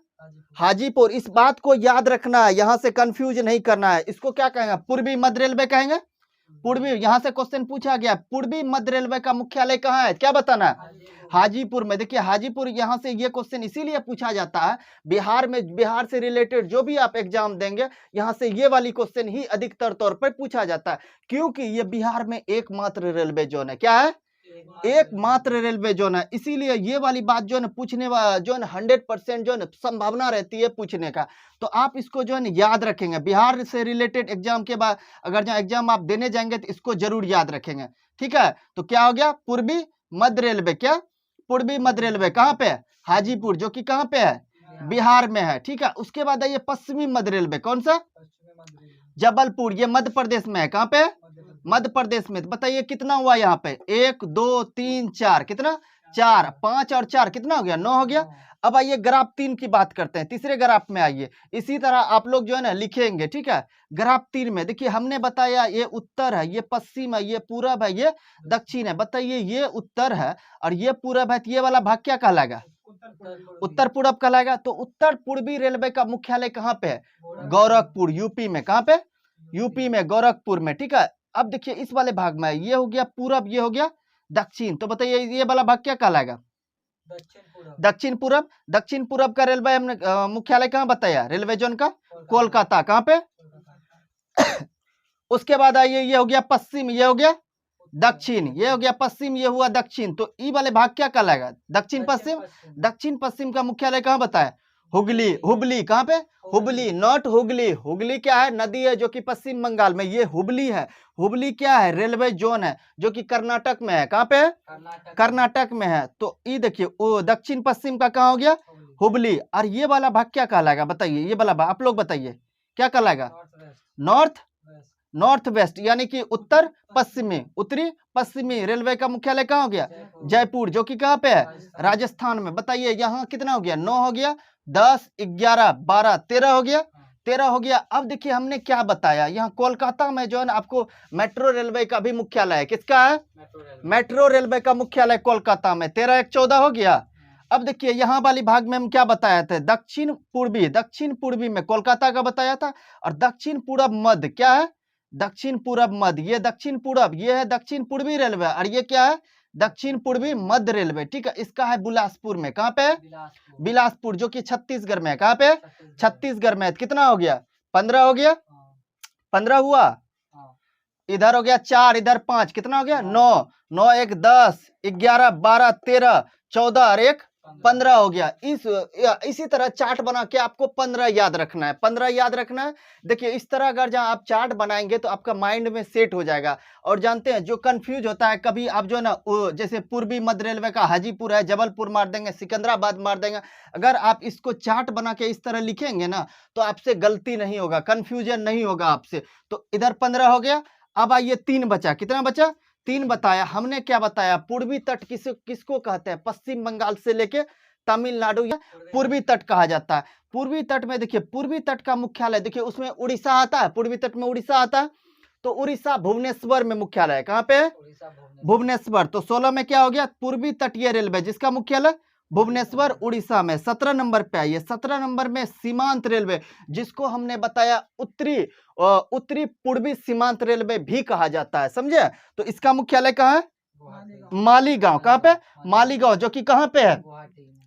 हाजीपुर। इस बात को याद रखना है, यहां से कंफ्यूज नहीं करना है। इसको क्या कहेंगे? पूर्वी मध्य रेलवे कहेंगे। पूर्वी, यहां से क्वेश्चन पूछा गया पूर्वी मध्य रेलवे का मुख्यालय कहाँ है, क्या बताना है? हाजीपुर में। देखिए हाजीपुर, यहां से ये क्वेश्चन इसीलिए पूछा जाता है, बिहार में, बिहार से रिलेटेड जो भी आप एग्जाम देंगे, यहां से ये वाली क्वेश्चन ही अधिकतर तौर पर पूछा जाता है, क्योंकि ये बिहार में एकमात्र रेलवे जोन है। क्या है? एकमात्र रेलवे जोन है। इसीलिए ये वाली बात जो है पूछने वाला जो है 100% जो है संभावना रहती है पूछने का। तो आप इसको जो है याद रखेंगे, बिहार से रिलेटेड एग्जाम के बाद अगर जहाँ एग्जाम आप देने जाएंगे तो इसको जरूर याद रखेंगे। ठीक है, तो क्या हो गया? पूर्वी मध्य रेलवे। क्या? पूर्वी मध्य रेलवे कहाँ पे है? हाजीपुर, जो कि कहाँ पे है? बिहार में है। ठीक है, उसके बाद आइए पश्चिमी मध्य रेलवे, कौन सा? जबलपुर। ये मध्य प्रदेश में है। कहाँ पे? मध्य प्रदेश में। तो बताइए कितना हुआ यहाँ पे? 1 2 3 4, कितना? 4। 5 और 4 कितना हो गया? 9 हो गया। अब आइए ग्राफ 3 की बात करते हैं, तीसरे ग्राफ में आइए। इसी तरह आप लोग जो है ना लिखेंगे। ठीक है, ग्राफ 3 में देखिए हमने बताया ये उत्तर है, ये पश्चिम है, ये पूरब है, ये दक्षिण है। बताइए ये उत्तर है और ये पूरब है, तो ये वाला भाग क्या कहलाएगा? उत्तर पूरब कहलाएगा। तो उत्तर पूर्वी रेलवे का मुख्यालय कहाँ पे है? गोरखपुर, यूपी में। कहाँ पे? यूपी में, गोरखपुर में। ठीक है, अब देखिए इस वाले भाग में ये हो गया पूरब, ये हो गया दक्षिण। तो बताइए ये वाला भाग क्या कहलाएगा? दक्षिण पूरब। दक्षिण पूरब का रेलवे हमने मुख्यालय कहाँ बताया? रेलवे जोन का कोलकाता। कहाँ पे? उसके बाद आइए ये हो गया पश्चिम, ये हो गया दक्षिण, ये हो गया पश्चिम, ये हुआ दक्षिण। तो ई वाले भाग क्या कहलाएगा? दक्षिण पश्चिम। दक्षिण पश्चिम का मुख्यालय कहाँ बताया? हुगली। हुबली। कहाँ पे? हुबली, नॉट हुगली। हुगली क्या है? नदी है जो कि पश्चिम बंगाल में, ये हुबली है। हुबली क्या है? रेलवे जोन है जो कि कर्नाटक में है। कहाँ पे है? कर्नाटक में है। तो ये देखिए दक्षिण पश्चिम का कहाँ हो गया? हुबली। और ये वाला भाग क्या कहलाएगा? बताइए ये वाला भाग आप लोग बताइए क्या कहलाएगा? नॉर्थ नॉर्थ वेस्ट, यानी कि उत्तर पश्चिमी, उत्तरी पश्चिमी। रेलवे का मुख्यालय कहाँ हो गया? जयपुर, जो कि कहाँ पे है? राजस्थान में। बताइए यहाँ कितना हो गया? 9 हो गया, 10 11 12 13 हो गया, 13 हो गया। अब देखिए हमने क्या बताया, यहाँ कोलकाता में जो है ना आपको मेट्रो रेलवे का भी मुख्यालय है। किसका है? मेट्रो रेलवे का मुख्यालय कोलकाता में। 13 1 14 हो गया। अब देखिए यहाँ वाली भाग में हम क्या बताया था? दक्षिण पूर्वी, दक्षिण पूर्वी में कोलकाता का बताया था, और दक्षिण पूरब मध्य क्या है? दक्षिण पूरब मध्य। ये दक्षिण पूरब, ये है दक्षिण पूर्वी रेलवे, और ये क्या है? दक्षिण पूर्वी मध्य रेलवे। ठीक है, इसका है बिलासपुर में। कहाँ पे? बिलासपुर, जो कि छत्तीसगढ़ में है। कहाँ पे? छत्तीसगढ़ में। कितना हो गया? 15 हो गया, 15 हुआ। इधर हो गया 4, इधर 5, कितना हो गया? 9। 9 1 10 11 12 13 14 और 1 15 हो गया। इसी तरह चार्ट बना के आपको 15 याद रखना है, 15 याद रखना है। देखिए इस तरह अगर जहां आप चार्ट बनाएंगे तो आपका माइंड में सेट हो जाएगा। और जानते हैं जो कंफ्यूज होता है, कभी आप जो है ना जैसे पूर्वी मध्य रेलवे का हाजीपुर है, जबलपुर मार देंगे, सिकंदराबाद मार देंगे। अगर आप इसको चार्ट बना के इस तरह लिखेंगे ना तो आपसे गलती नहीं होगा, कंफ्यूजन नहीं होगा आपसे। तो इधर 15 हो गया। अब आइए 3 बचा। कितना बचा? 3 बताया हमने। क्या बताया? पूर्वी तट किसको कहते हैं? पश्चिम बंगाल से लेके तमिलनाडु या पूर्वी तट कहा जाता है। पूर्वी तट में देखिए, पूर्वी तट का मुख्यालय देखिए उसमें उड़ीसा आता है, पूर्वी तट में उड़ीसा आता है। तो उड़ीसा भुवनेश्वर में मुख्यालय है। कहाँ पे है? भुवनेश्वर। तो 16 में क्या हो गया? पूर्वी तटीय रेलवे, जिसका मुख्यालय भुवनेश्वर उड़ीसा में। 17 नंबर पे आइए। 17 नंबर में सीमांत रेलवे, जिसको हमने बताया उत्तरी पूर्वी सीमांत रेलवे भी कहा जाता है, समझे? तो इसका मुख्यालय कहाँ है? मालीगांव। कहाँ पे? मालीगांव, जो कि कहाँ पे है?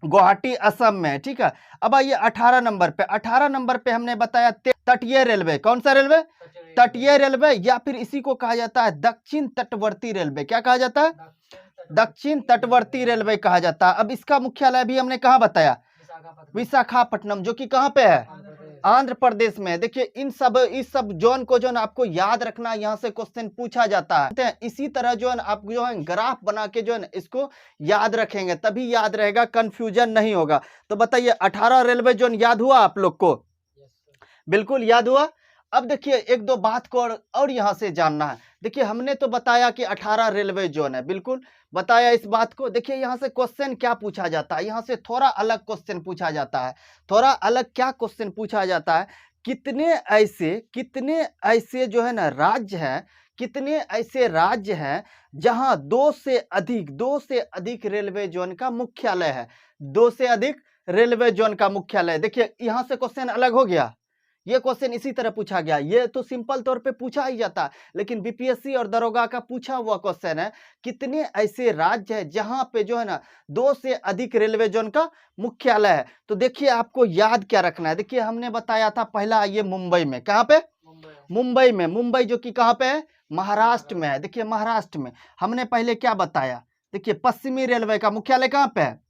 गुवाहाटी असम में। ठीक है, अब आइए 18 नंबर पे। 18 नंबर पे हमने बताया तटीय रेलवे। कौन सा रेलवे? तटीय रेलवे, या फिर इसी को कहा जाता है दक्षिण तटवर्ती रेलवे। क्या कहा जाता है? दक्षिण तटवर्ती रेलवे कहा जाता है। अब इसका मुख्यालय भी हमने कहाँ बताया? विशाखापट्टनम, जो कि कहाँ पे है? आंध्र प्रदेश में। देखिए इस सब जोन को जो है आपको याद रखना, यहाँ से क्वेश्चन पूछा जाता है। इसी तरह जो है आप जो है ग्राफ बना के जो है इसको याद रखेंगे, तभी याद रहेगा, कंफ्यूजन नहीं होगा। तो बताइए 18 रेलवे जोन याद हुआ आप लोग को? बिल्कुल याद हुआ। अब देखिए एक दो बात को और यहाँ से जानना है। देखिए हमने तो बताया कि 18 रेलवे जोन है, बिल्कुल बताया इस बात को। देखिए यहाँ से क्वेश्चन क्या पूछा जाता है, यहाँ से थोड़ा अलग क्वेश्चन पूछा जाता है। थोड़ा अलग क्या क्वेश्चन पूछा जाता है, कितने ऐसे जो है ना राज्य हैं, कितने ऐसे राज्य हैं जहां दो से अधिक रेलवे जोन का मुख्यालय है, 2 से अधिक रेलवे जोन का मुख्यालय। देखिए यहां से क्वेश्चन अलग हो गया, ये क्वेश्चन इसी तरह पूछा गया। ये तो सिंपल तौर पे पूछा ही जाता है, लेकिन बीपीएससी और दरोगा का पूछा हुआ क्वेश्चन है, कितने ऐसे राज्य हैं जहां पे जो है ना 2 से अधिक रेलवे जोन का मुख्यालय है। तो देखिए आपको याद क्या रखना है। देखिए हमने बताया था पहला ये मुंबई में, कहां पे, मुंबई में, मुंबई जो कि कहां पे है, महाराष्ट्र में है। देखिए महाराष्ट्र में हमने पहले क्या बताया, देखिए पश्चिमी रेलवे का मुख्यालय कहां पे है,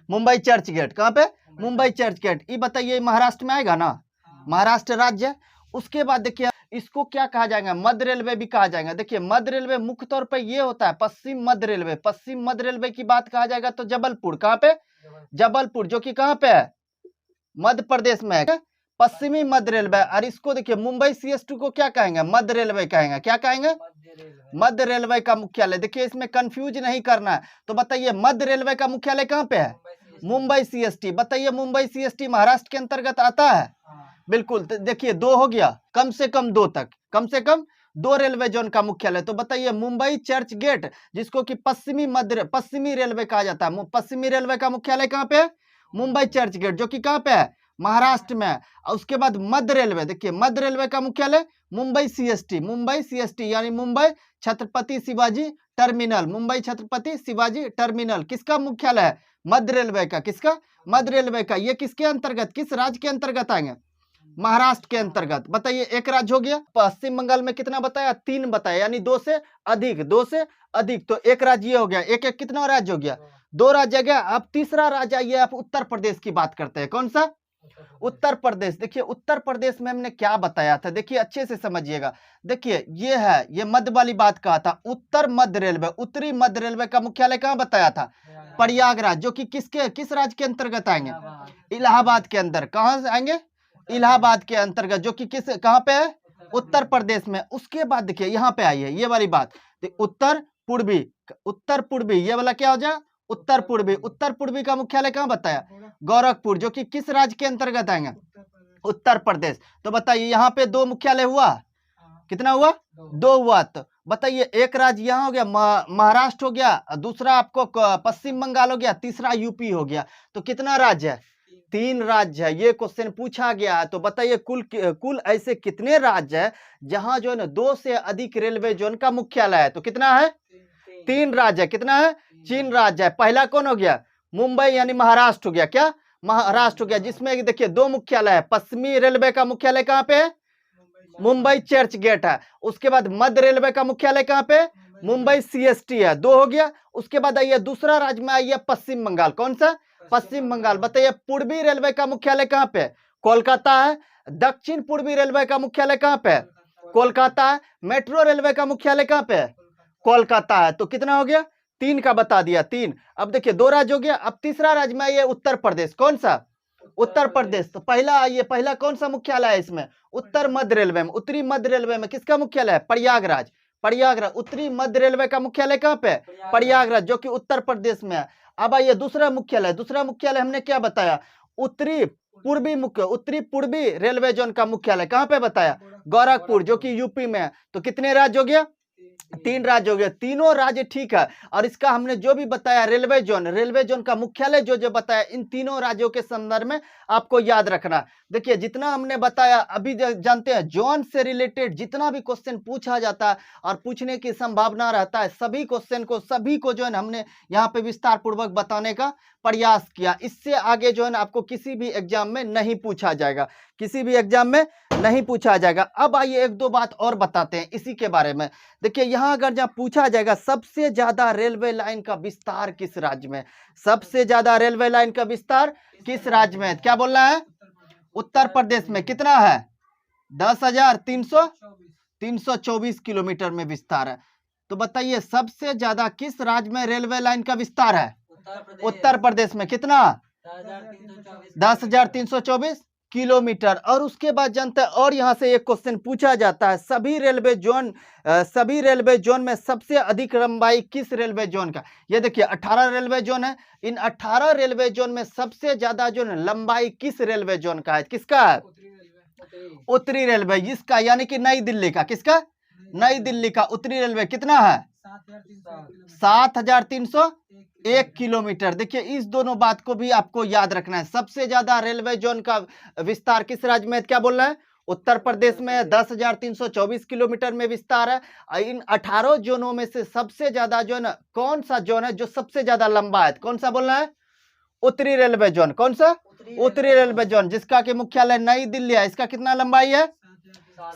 मुंबई चर्च गेट। कहां पे, मुंबई चर्च गेट। ये बताइए महाराष्ट्र में आएगा ना, महाराष्ट्र राज्य है। उसके बाद देखिए इसको क्या कहा जाएगा, मध्य रेलवे भी कहा जाएगा। देखिए मध्य रेलवे मुख्य तौर पे ये होता है पश्चिम मध्य रेलवे। पश्चिम मध्य रेलवे की बात कहा जाएगा तो जबलपुर, कहां पे, जबलपुर जो कि कहां पे है, मध्य प्रदेश में है, पश्चिमी मध्य रेलवे। और इसको देखिए मुंबई सीएसटी को क्या कहेंगे, मध्य रेलवे कहेंगे। क्या कहेंगे, मध्य रेलवे का मुख्यालय। देखिए इसमें कंफ्यूज नहीं करना है। तो बताइए मध्य रेलवे का मुख्यालय कहां पे है, मुंबई सीएसटी। बताइए मुंबई सीएसटी महाराष्ट्र के अंतर्गत आता है, बिल्कुल। तो देखिए 2 हो गया, कम से कम 2 तक, कम से कम 2 रेलवे जोन का मुख्यालय। तो बताइए मुंबई चर्च गेट जिसको कि पश्चिमी रेलवे कहा जाता है, पश्चिमी रेलवे का मुख्यालय कहां पे है, मुंबई चर्च गेट जो कि कहां पे है, महाराष्ट्र में है। और उसके बाद मध्य रेलवे, देखिए मध्य रेलवे का मुख्यालय मुंबई सीएसटी यानी मुंबई छत्रपति शिवाजी टर्मिनल, मुंबई छत्रपति शिवाजी टर्मिनल किसका मुख्यालय है, मध्य रेलवे का। किसका, मध्य रेलवे का। ये किसके अंतर्गत, किस राज्य के अंतर्गत आएंगे, महाराष्ट्र के अंतर्गत। बताइए एक राज्य हो गया। पश्चिम बंगाल में कितना बताया, 3 बताया, यानी 2 से अधिक। तो एक राज्य ये हो गया, एक कितना राज्य हो गया, 2 राज्य गया। अब तीसरा राज्य आइए, आप उत्तर प्रदेश की बात करते हैं। कौन सा, उत्तर प्रदेश। देखिए उत्तर प्रदेश में हमने क्या बताया था, देखिए अच्छे से समझिएगा। देखिए ये है, ये मध्य वाली बात कहा था, उत्तर मध्य रेलवे, उत्तरी मध्य रेलवे का मुख्यालय कहां बताया था, प्रयागराज जो कि किस राज्य के अंतर्गत आएंगे, इलाहाबाद के अंदर। कहां से आएंगे, इलाहाबाद के अंतर्गत, जो कि किस, कहां पे है, उत्तर प्रदेश में। उसके बाद देखिए यहाँ पे आइए, ये वाली बात, उत्तर पूर्वी, ये वाला क्या हो जाए, उत्तर पूर्वी का मुख्यालय कहां बताया, गोरखपुर जो कि किस राज्य के अंतर्गत आएंगे, उत्तर प्रदेश। तो बताइए यहाँ पे 2 मुख्यालय हुआ, कितना हुआ, 2 हुआ। तो बताइए एक राज्य यहाँ हो गया, महाराष्ट्र हो गया, दूसरा आपको पश्चिम बंगाल हो गया, तीसरा यूपी हो गया। तो कितना राज्य है, 3 राज्य है। ये क्वेश्चन पूछा गया है। तो बताइए कुल ऐसे कितने राज्य है जहां जो है ना 2 से अधिक रेलवे जोन का मुख्यालय है। तो कितना है, 3 राज्य है। कितना है, 3 राज्य है। पहला कौन हो गया, मुंबई यानी महाराष्ट्र हो गया। क्या, महाराष्ट्र हो गया, जिसमें देखिए 2 मुख्यालय है। पश्चिमी रेलवे का मुख्यालय कहां पे है, मुंबई चर्च गेट है। उसके बाद मध्य रेलवे का मुख्यालय कहां पे, मुंबई सीएसटी है, 2 हो गया। उसके बाद आइए दूसरा राज्य में आइए पश्चिम बंगाल। कौन सा, पश्चिम बंगाल। बताइए पूर्वी रेलवे का मुख्यालय कहां पे, कोलकाता है। दक्षिण पूर्वी रेलवे का मुख्यालय कहां पे, कोलकाता है। मेट्रो रेलवे का मुख्यालय कहां पे, कोलकाता है। तो कितना हो गया, 3 का बता दिया, 3। अब देखिए 2 राज्य हो गया। अब तीसरा राज्य में आइए उत्तर प्रदेश। कौन सा, उत्तर प्रदेश। तो पहला आइए, पहला कौन सा मुख्यालय है इसमें, उत्तर मध्य रेलवे में। उत्तरी मध्य रेलवे में किसका मुख्यालय है, प्रयागराज। उत्तरी मध्य रेलवे का मुख्यालय कहां पे, प्रयागराज जो कि उत्तर प्रदेश में है। अब आइए दूसरा मुख्यालय हमने क्या बताया, उत्तरी पूर्वी रेलवे जोन का मुख्यालय कहां पे बताया, गोरखपुर जो कि यूपी में है। तो कितने राज्य हो गया, 3 राज्य हो गए। तीनों राज्य ठीक है। और इसका हमने जो भी बताया रेलवे जोन का मुख्यालय जो बताया, इन तीनों राज्यों के संदर्भ में आपको याद रखना। देखिए जितना हमने बताया, अभी जानते हैं जोन से रिलेटेड जितना भी क्वेश्चन पूछा जाता है और पूछने की संभावना रहता है, सभी को जो है हमने यहाँ पे विस्तार पूर्वक बताने का प्रयास किया। इससे आगे जो है ना आपको किसी भी एग्जाम में नहीं पूछा जाएगा, अब आइए 1-2 बात और बताते हैं इसी के बारे में। देखिए यहाँ अगर जब पूछा जाएगा सबसे ज्यादा रेलवे लाइन का विस्तार किस राज्य में, सबसे ज्यादा रेलवे लाइन का विस्तार किस राज्य में, क्या बोलना है, उत्तर प्रदेश में। कितना है, 10,324 किलोमीटर में विस्तार है। तो बताइए सबसे ज्यादा किस राज्य में रेलवे लाइन का विस्तार है, उत्तर प्रदेश में। कितना, 10,324 किलोमीटर। और उसके बाद जानते हैं, और यहाँ से एक क्वेश्चन पूछा जाता है, सभी रेलवे जोन में सबसे अधिक लंबाई किस रेलवे जोन का। ये देखिए 18 रेलवे जोन है, इन 18 रेलवे जोन में सबसे ज्यादा जो लंबाई किस रेलवे जोन का है, किसका है, उत्तरी रेलवे, इसका यानी कि नई दिल्ली का, किसका, नई दिल्ली का उत्तरी रेलवे कितना है, 7301 किलोमीटर। देखिए इस दोनों बात को भी आपको याद रखना है। सबसे ज्यादा रेलवे जोन का विस्तार किस राज्य में, क्या बोल रहे हैं, उत्तर प्रदेश में 10,324 किलोमीटर में विस्तार है। इन 18 जोनों में से सबसे ज्यादा जो है ना, कौन सा जोन है जो सबसे ज्यादा लंबा है, कौन सा बोल रहा है, उत्तरी रेलवे जोन। कौन सा, उत्तरी रेलवे जोन, जिसका कि मुख्यालय नई दिल्ली है। इसका कितना लंबाई है,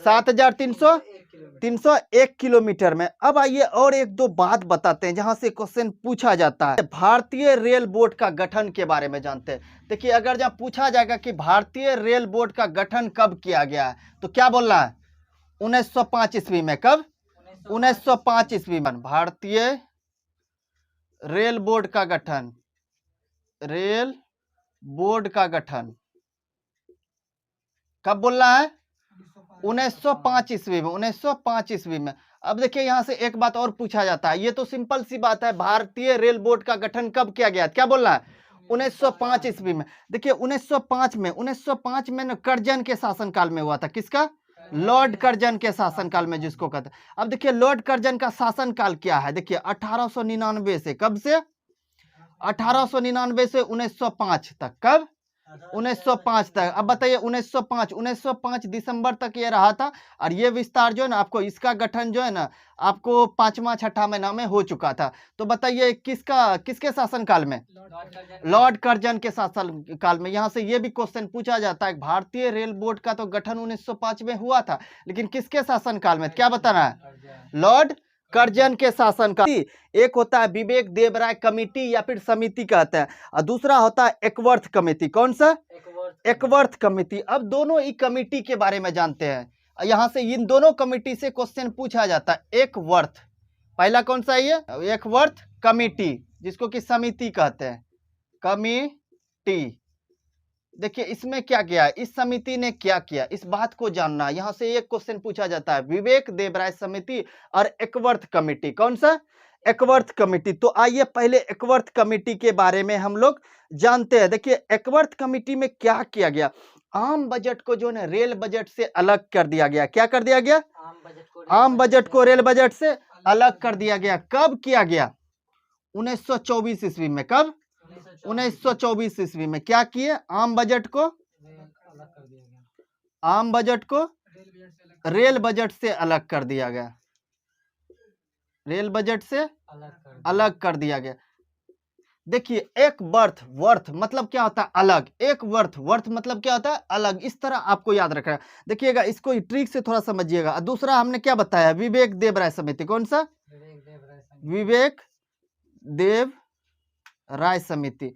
7301 किलोमीटर में। अब आइए और एक दो बात बताते हैं जहां से क्वेश्चन पूछा जाता है। भारतीय रेल बोर्ड का गठन के बारे में जानते हैं। देखिए अगर जहां पूछा जाएगा कि भारतीय रेल बोर्ड का गठन कब किया गया है, तो क्या बोलना है, 1905 ईस्वी में। कब, 1905 ईस्वी में भारतीय रेल बोर्ड का गठन, रेल बोर्ड का गठन कब बोलना है, 1905 ईस्वी में, 1905 ईस्वी में। अब देखिए यहां से एक बात और पूछा जाता है, ये तो सिंपल सी बात है, भारतीय रेल बोर्ड का गठन कब किया गया, क्या बोलना है, 1905 ईस्वी में। देखिए 1905 में ना कर्जन के शासनकाल में हुआ था, किसका, लॉर्ड कर्जन के शासनकाल में, जिसको कहते हैं। अब देखिए लॉर्ड कर्जन का शासनकाल क्या है, देखिए 1899 से, कब से, 1899 से 1905 तक। कब, 1905 तक। अब बताइए 1905 दिसंबर तक ये रहा था, और ये विस्तार जो है ना आपको, इसका गठन जो है ना आपको 5वां 6ठा महीना में हो चुका था। तो बताइए किसके शासनकाल में, लॉर्ड कर्जन के शासनकाल में। यहाँ से ये भी क्वेश्चन पूछा जाता है, भारतीय रेल बोर्ड का तो गठन 1905 में हुआ था, लेकिन किसके शासनकाल में, क्या बताना है, लॉर्ड कर्जन के शासन का। एक होता है विवेक देवराय कमेटी या फिर समिति कहते हैं, और दूसरा होता है एकवर्थ कमेटी। कौन सा, एकवर्थ कमेटी। अब दोनों ही कमेटी के बारे में जानते हैं, यहां से इन दोनों कमेटी से क्वेश्चन पूछा जाता है। एकवर्थ, पहला कौन सा है ये, एकवर्थ कमेटी, जिसको कि समिति कहते हैं, कमेटी। देखिए इसमें क्या किया है, इस समिति ने क्या किया, इस बात को जानना। यहां से एक क्वेश्चन पूछा जाता है, विवेक देवराय समिति और एकवर्थ कमेटी। कौन सा, एकवर्थ कमेटी। तो आइए पहले एकवर्थ कमेटी के बारे में हम लोग जानते हैं। देखिए एकवर्थ कमेटी में क्या किया गया, आम बजट को जो है रेल बजट से अलग कर दिया गया। क्या कर दिया गया, आम बजट को रेल बजट से अलग कर दिया गया। कब किया गया, 1924 ईस्वी में। कब, 1924 ईस्वी में क्या किए, आम बजट को रेल बजट से अलग कर दिया गया, रेल बजट से अलग कर दिया गया। देखिए एक वर्थ मतलब क्या होता है, अलग। एक वर्थ मतलब क्या होता है, अलग। इस तरह आपको याद रखना है। देखिएगा इसको ट्रिक से थोड़ा समझिएगा। दूसरा हमने क्या बताया, विवेक देवराय समिति। कौन सा, विवेक देव राय समिति,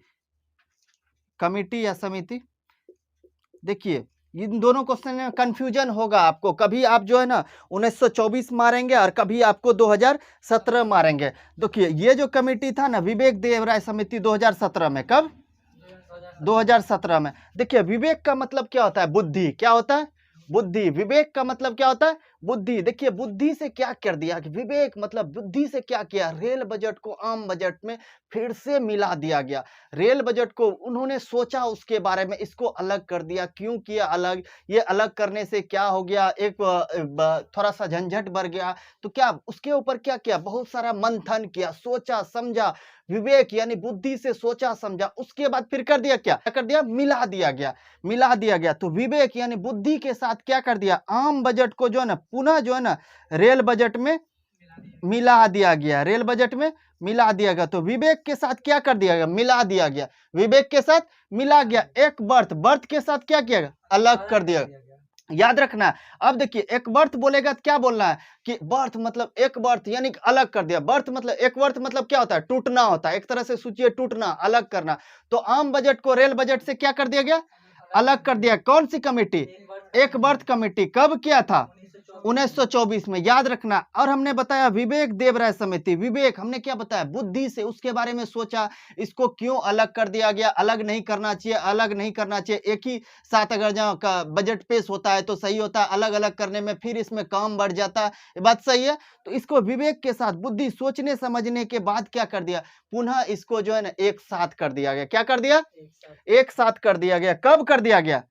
कमिटी या समिति। देखिए इन दोनों क्वेश्चन में कंफ्यूजन होगा आपको, कभी आप जो है ना 1924 मारेंगे और कभी आपको 2017 मारेंगे। देखिए ये जो कमेटी था ना, विवेक देवराय समिति 2017 में। कब, 2017 में। देखिए विवेक का मतलब क्या होता है, बुद्धि। क्या होता है, बुद्धि। विवेक का मतलब क्या होता है, बुद्धि। देखिए बुद्धि से क्या कर दिया, विवेक मतलब बुद्धि से क्या किया, रेल बजट को आम बजट में फिर से मिला दिया गया। रेल बजट को उन्होंने सोचा उसके बारे में, इसको अलग कर दिया। क्यों किया अलग, ये अलग करने से क्या हो गया, एक थोड़ा सा झंझट बढ़ गया। तो क्या उसके ऊपर क्या किया, बहुत सारा मंथन किया, सोचा समझा, विवेक यानी बुद्धि से सोचा समझा, उसके बाद फिर कर दिया, क्या कर दिया, मिला दिया गया, मिला दिया गया। तो विवेक यानी बुद्धि के साथ क्या कर दिया, आम बजट को जो है ना पुनः जो है ना रेल बजट में मिला दिया गया, रेल बजट में मिला दिया गया। तो विवेक के साथ क्या कर दिया गया, मिला दिया गया, विवेक के साथ मिला गया। एक बर्थ के साथ क्या किया गया, अलग कर दिया। याद रखना। अब देखिए एक बर्थ बोलेगा तो क्या बोलना है कि बर्थ मतलब एक बर्थ यानी अलग कर दिया। बर्थ मतलब एक बर्थ मतलब क्या होता है, टूटना होता है, एक तरह से सोचिए टूटना, अलग करना। तो आम बजट को रेल बजट से क्या कर दिया गया, अलग कर दिया। कौन सी कमेटी, एक बर्थ कमेटी। कब किया था, 1924 में, याद रखना। और हमने बताया विवेक देव राय समिति, विवेक हमने क्या बताया, बुद्धि से उसके बारे में सोचा, इसको क्यों अलग कर दिया गया, अलग नहीं करना चाहिए, अलग नहीं करना चाहिए, एक ही साथ अगर जहाँ का बजट पेश होता है तो सही होता है, अलग अलग करने में फिर इसमें काम बढ़ जाता है, ये बात सही है। तो इसको विवेक के साथ बुद्धि सोचने समझने के बाद क्या कर दिया, पुनः इसको जो है ना एक साथ कर दिया गया। क्या कर दिया, एक साथ कर दिया गया। कब कर दिया गया,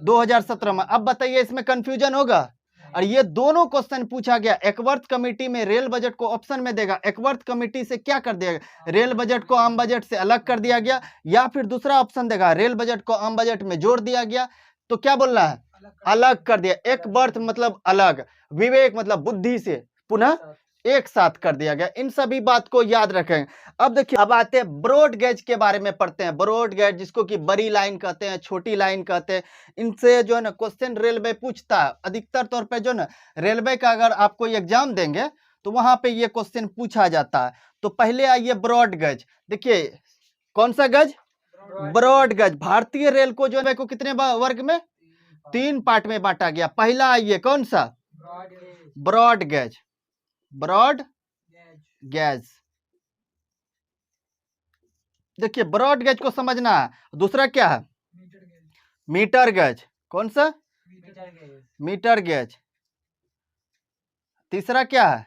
2017 में। अब बताइए इसमें कंफ्यूजन होगा। और ये दोनों क्वेश्चन पूछा गया। एकवर्थ कमेटी में रेल बजट को ऑप्शन में देगा, एकवर्थ कमेटी से क्या कर दिया गया, रेल बजट को आम बजट से अलग कर दिया गया, या फिर दूसरा ऑप्शन देगा रेल बजट को आम बजट में जोड़ दिया गया। तो क्या बोलना है, अलग कर दिया। एकवर्थ मतलब अलग, विवेक मतलब बुद्धि से पुनः एक साथ कर दिया गया। इन सभी बात को याद रखें। अब देखिए, अब आते हैं ब्रॉड गेज के बारे में पढ़ते हैं। ब्रॉड गेज जिसको कि बड़ी लाइन कहते हैं, छोटी लाइन कहते हैं, इनसे जो है ना क्वेश्चन रेलवे पूछता है अधिकतर तौर पे। जो ना रेलवे का अगर आप कोई एग्जाम देंगे तो वहां पे ये क्वेश्चन पूछा जाता है। तो पहले आइए ब्रॉड गेज। देखिए कौन सा गज, ब्रॉड गेज। भारतीय रेल को जो है को कितने वर्ग में, 3 पार्ट में बांटा गया। पहला आइए कौन सा, ब्रॉड गेज, ब्रॉड गेज। देखिए ब्रॉड गेज को समझना है। दूसरा क्या है, मीटर गेज। कौन सा, मीटर गेज। तीसरा क्या है,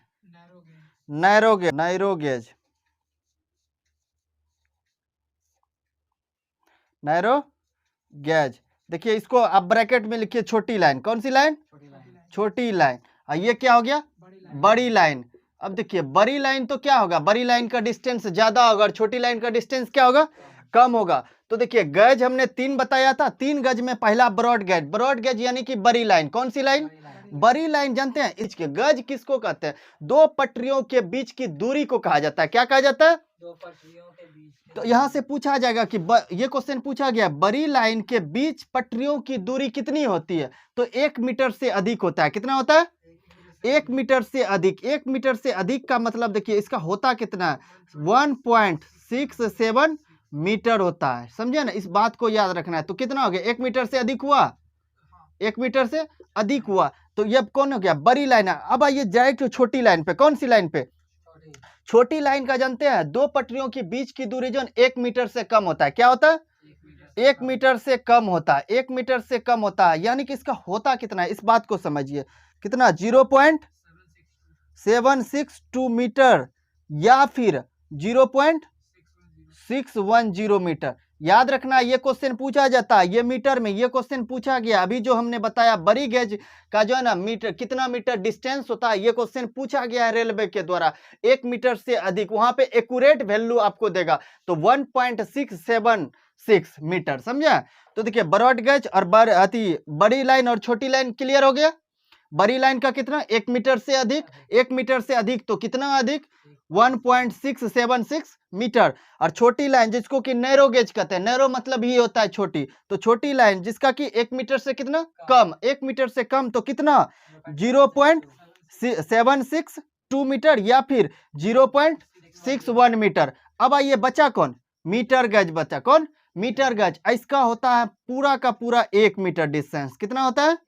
narrow gauge, narrow gauge, narrow gauge. देखिए इसको आप ब्रैकेट में लिखिए छोटी लाइन। कौन सी लाइन, छोटी लाइन। और ये क्या हो गया, बड़ी लाइन। अब देखिए बड़ी लाइन तो क्या होगा, बड़ी लाइन का डिस्टेंस ज्यादा होगा और छोटी लाइन का डिस्टेंस क्या होगा, कम होगा। तो देखिए गज हमने 3 बताया था, 3 गज में पहला ब्रॉड गेज। ब्रॉड गेज यानी कि बड़ी लाइन। कौन सी लाइन, बड़ी लाइन। जानते हैं इसके गज किसको कहते हैं, 2 पटरियों के बीच की दूरी को कहा जाता है। क्या कहा जाता है, 2 पटरियों के बीच। तो यहां से पूछा जाएगा कि ये क्वेश्चन पूछा गया, बड़ी लाइन के बीच पटरियों की दूरी कितनी होती है, तो 1 मीटर से अधिक होता है। कितना होता है, 1 मीटर से अधिक। 1 मीटर से अधिक का मतलब देखिए इसका होता कितना है, 1.67 मीटर होता है। समझे ना, इस बात को याद रखना है। तो कितना हो गया, 1 मीटर से अधिक हुआ, 1 मीटर से अधिक हुआ। तो ये कौन हो गया, बड़ी लाइन है। अब आइए डायरेक्ट छोटी लाइन पे। कौन सी लाइन पे, छोटी लाइन का जानते हैं, 2 पटरियों के बीच की दूरी जो 1 मीटर से कम होता है। क्या होता है, 1 मीटर से कम होता है, 1 मीटर से कम होता है। यानी कि इसका होता कितना है, इस बात को समझिए। कितना, 0.762 मीटर या फिर 0.610 मीटर। याद रखना ये क्वेश्चन पूछा जाता है, ये मीटर में ये क्वेश्चन पूछा गया। अभी जो हमने बताया बड़ी गेज का जो है ना मीटर, कितना मीटर डिस्टेंस होता है, ये क्वेश्चन पूछा गया है रेलवे के द्वारा। 1 मीटर से अधिक, वहां पे एक्यूरेट वैल्यू आपको देगा, तो 1.676 मीटर। समझा। तो देखिए ब्रॉड गेज और बड़ी लाइन और छोटी लाइन क्लियर हो गया। बड़ी लाइन का कितना, 1 मीटर से अधिक, 1 मीटर से अधिक तो कितना अधिक, 1.676 मीटर। और छोटी लाइन जिसको कि नैरो गेज कहते हैं, नैरो मतलब ही होता है छोटी, तो छोटी लाइन जिसका कि 1 मीटर से कितना कम, 1 मीटर से कम तो कितना, 0.762 मीटर या फिर 0.61 मीटर। अब आइए बचा कौन, मीटर गज बचा। कौन, मीटर गज। इसका होता है पूरा का पूरा 1 मीटर डिस्टेंस। कितना होता है,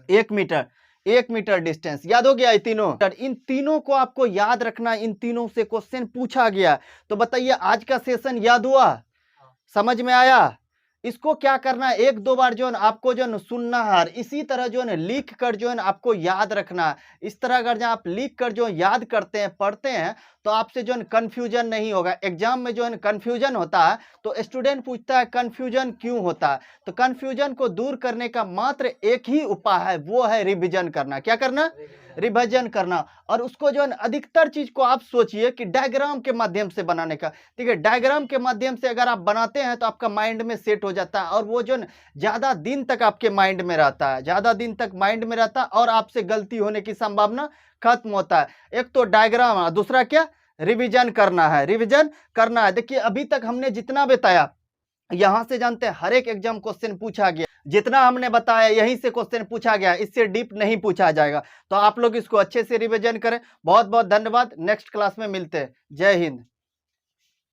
1 मीटर, 1 मीटर डिस्टेंस। याद हो गया ये तीनों। इन तीनों को आपको याद रखना, इन तीनों से क्वेश्चन पूछा गया। तो बताइए आज का सेशन याद हुआ, समझ में आया। इसको क्या करना है, 1-2 बार जो है आपको जो है सुनना है, इसी तरह जो है लिख कर जो है आपको याद रखना है। इस तरह अगर आप लिख कर जो याद करते हैं, पढ़ते हैं, तो आपसे जो है कंफ्यूजन नहीं होगा। एग्जाम में जो है कंफ्यूजन होता है तो स्टूडेंट पूछता है कंफ्यूजन क्यों होता है, तो कंफ्यूजन को दूर करने का मात्र एक ही उपाय है, वो है रिवीजन करना। क्या करना, रिवीजन करना। और उसको जो है अधिकतर चीज को आप सोचिए कि डायग्राम के माध्यम से बनाने का। ठीक है, डायग्राम के माध्यम से अगर आप बनाते हैं तो आपका माइंड में सेट हो जाता है, और वो जो ज्यादा दिन तक आपके माइंड में रहता है, ज्यादा दिन तक माइंड में रहता है, और आपसे गलती होने की संभावना खत्म होता है। एक तो डायग्राम, दूसरा क्या, रिवीजन करना है, रिवीजन करना है। देखिए अभी तक हमने जितना बताया, यहां से जानते हैं हर एक एग्जाम क्वेश्चन पूछा गया, जितना हमने बताया यहीं से क्वेश्चन पूछा गया, इससे डीप नहीं पूछा जाएगा। तो आप लोग इसको अच्छे से रिवीजन करें। बहुत बहुत धन्यवाद, नेक्स्ट क्लास में मिलते हैं। जय हिंद।